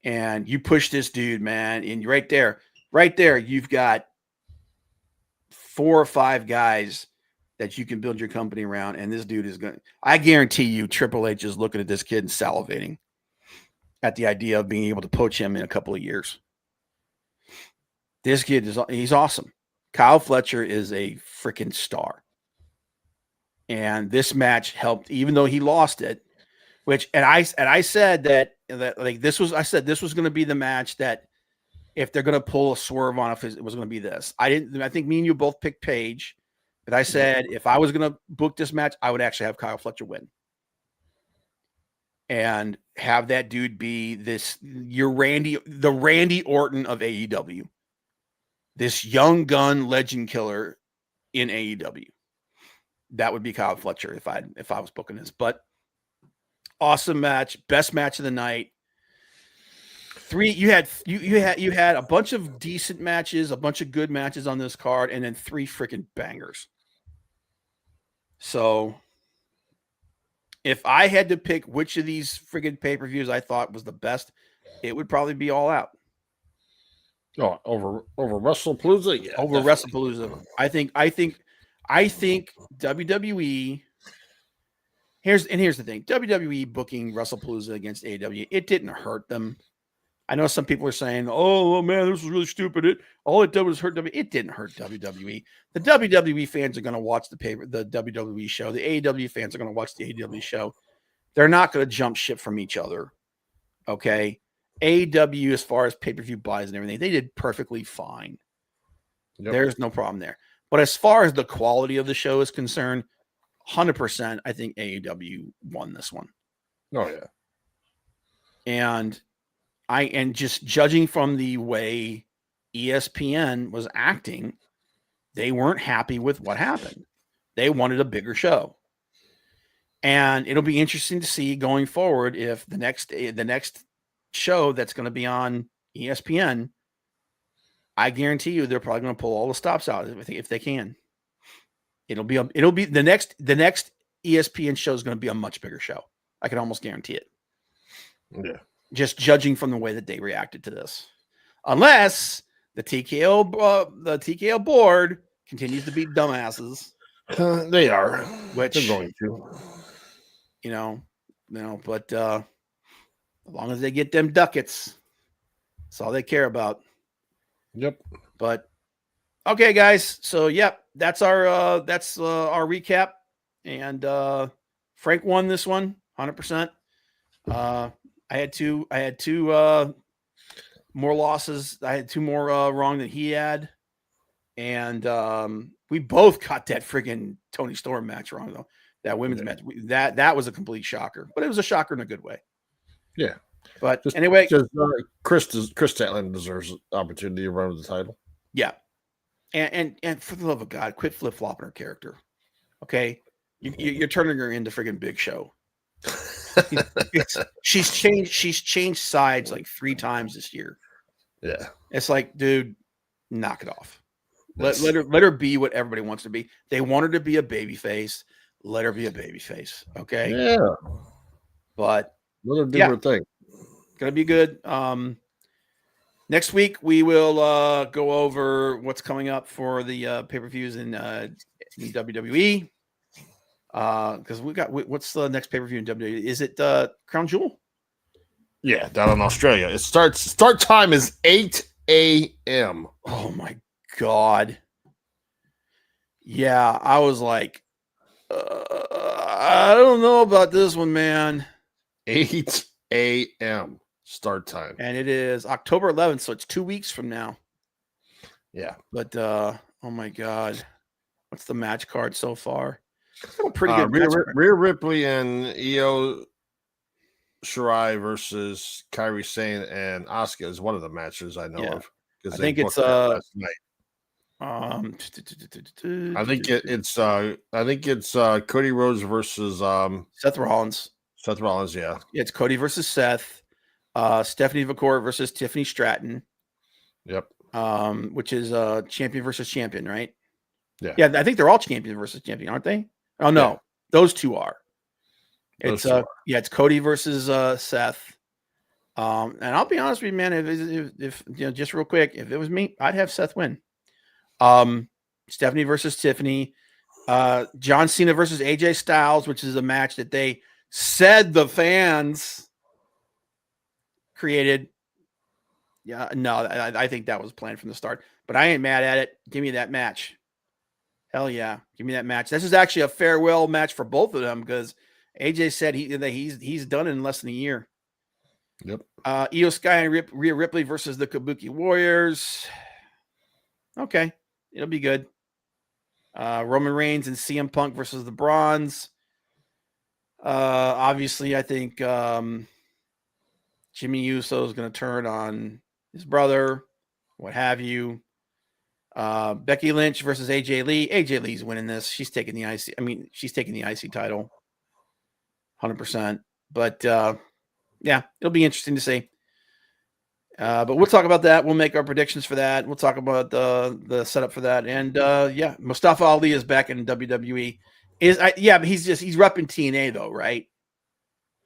And you push this dude, man, and right there, you've got 4 or 5 guys that you can build your company around. And this dude is going to, I guarantee you, Triple H is looking at this kid and salivating at the idea of being able to poach him in a couple of years. This kid he's awesome. Kyle Fletcher is a freaking star. And this match helped, even though he lost it, I said that like this was going to be the match that if they're going to pull a swerve on it was going to be this. I think me and you both picked Paige, but I said if I was going to book this match, I would actually have Kyle Fletcher win and have that dude be the Randy Orton of AEW, this young gun legend killer in AEW. That would be Kyle Fletcher if I was booking this, but awesome match, best match of the night. You had a bunch of decent matches, a bunch of good matches on this card, and then 3 freaking bangers. So if I had to pick which of these friggin' pay-per-views I thought was the best, it would probably be All Out. Oh, over Wrestlepalooza? Yeah. Over definitely. Wrestlepalooza. I think WWE. Here's the thing: WWE booking Wrestlepalooza against AEW, it didn't hurt them. I know some people are saying, "Oh man, this was really stupid." All it did was hurt WWE. It didn't hurt WWE. The WWE fans are going to watch the WWE show. The AEW fans are going to watch the AEW show. They're not going to jump ship from each other. Okay, AEW, as far as pay-per-view buys and everything, they did perfectly fine. Yep. There's no problem there. But as far as the quality of the show is concerned, 100%, I think AEW won this one. Oh yeah. And just judging from the way ESPN was acting, they weren't happy with what happened. They wanted a bigger show. And it'll be interesting to see going forward if the next show that's going to be on ESPN, I guarantee you they're probably going to pull all the stops out if they can. It'll be the next ESPN show is going to be a much bigger show. I can almost guarantee it. Yeah. Just judging from the way that they reacted to this, unless the TKO board continues to be dumbasses. They are, which they're going to, but as long as they get them ducats, that's all they care about. Yep. But okay, guys. So that's our recap, and Frank won this one 100%. I had two more losses. I had 2 more wrong than he had. And we both got that friggin' Tony Storm match wrong, though. That women's match. That was a complete shocker. But it was a shocker in a good way. Yeah. But anyway. Chris Statland deserves an opportunity to run with the title. Yeah. And for the love of God, quit flip-flopping her character. Okay? You're turning her into friggin' Big Show. She's changed sides like 3 times this year. Yeah. It's like, dude, knock it off. Let her be what everybody wants to be. They want her to be a baby face. Let her be a baby face. Okay. Yeah. But Let her do her thing. Gonna be good. Next week we will go over what's coming up for the pay-per-views in WWE. Because what's the next pay-per-view in WWE? Is it Crown Jewel? Yeah, down in Australia. Start time is 8 a.m. Oh my God. Yeah, I was like, I don't know about this one, man. 8 a.m. start time. And it is October 11th, so it's 2 weeks from now. Yeah. But oh my God. What's the match card so far? Pretty good. Rhea Ripley and Io Shirai versus Kairi Sane and Asuka is one of the matches I know of. I think it's last night. I think it's Cody Rhodes versus Seth Rollins. Seth Rollins, yeah. It's Cody versus Seth. Stephanie McCourt versus Tiffany Stratton. Yep. Which is champion versus champion, right? Yeah. Yeah, I think they're all champion versus champion, aren't they? Oh no, yeah. Those two are. It's it's Cody versus Seth. And I'll be honest with you, man. If you know, just real quick, if it was me, I'd have Seth win. Stephanie versus Tiffany. John Cena versus AJ Styles, which is a match that they said the fans created. Yeah, no, I think that was planned from the start, but I ain't mad at it. Give me that match. Hell yeah, give me that match. This is actually a farewell match for both of them because AJ said he's done it in less than a year. Yep. Io Sky and Rhea Ripley versus the Kabuki Warriors. Okay, it'll be good. Roman Reigns and CM Punk versus the Bronze. Obviously, I think Jimmy Uso is going to turn on his brother, what have you. Becky Lynch versus AJ Lee. AJ Lee's winning this. She's taking the IC. She's taking the IC title, 100%. But yeah, it'll be interesting to see. But we'll talk about that. We'll make our predictions for that. We'll talk about the setup for that. And yeah, Mustafa Ali is back in WWE. But he's repping TNA though, right?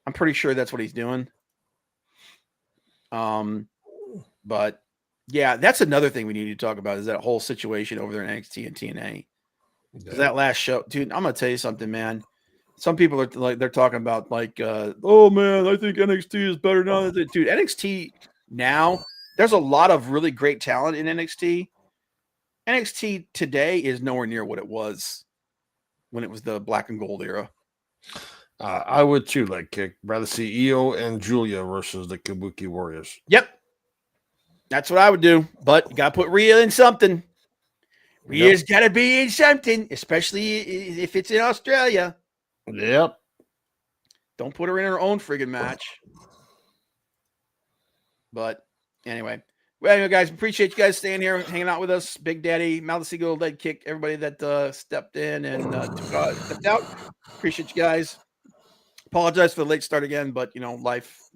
I'm pretty sure that's what he's doing. But yeah, that's another thing we need to talk about is that whole situation over there in NXT and TNA. Because that last show, dude, I'm gonna tell you something, man. Some people are like they're talking about like, oh man, I think NXT is better now. Dude, NXT now, there's a lot of really great talent in NXT. NXT today is nowhere near what it was when it was the black and gold era. I would too, rather see Io and Julia versus the Kabuki Warriors. Yep. That's what I would do. But you got to put Rhea in something. Rhea's got to be in something, especially if it's in Australia. Yep. Don't put her in her own friggin' match. But anyway. Well, guys, appreciate you guys staying here, hanging out with us. Big Daddy, Mal the Seagull, Lead Kick, everybody that stepped in and stepped out. Appreciate you guys. Apologize for the late start again, but life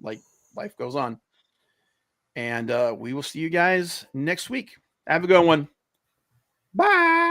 goes on. And we will see you guys next week. Have a good one. Bye.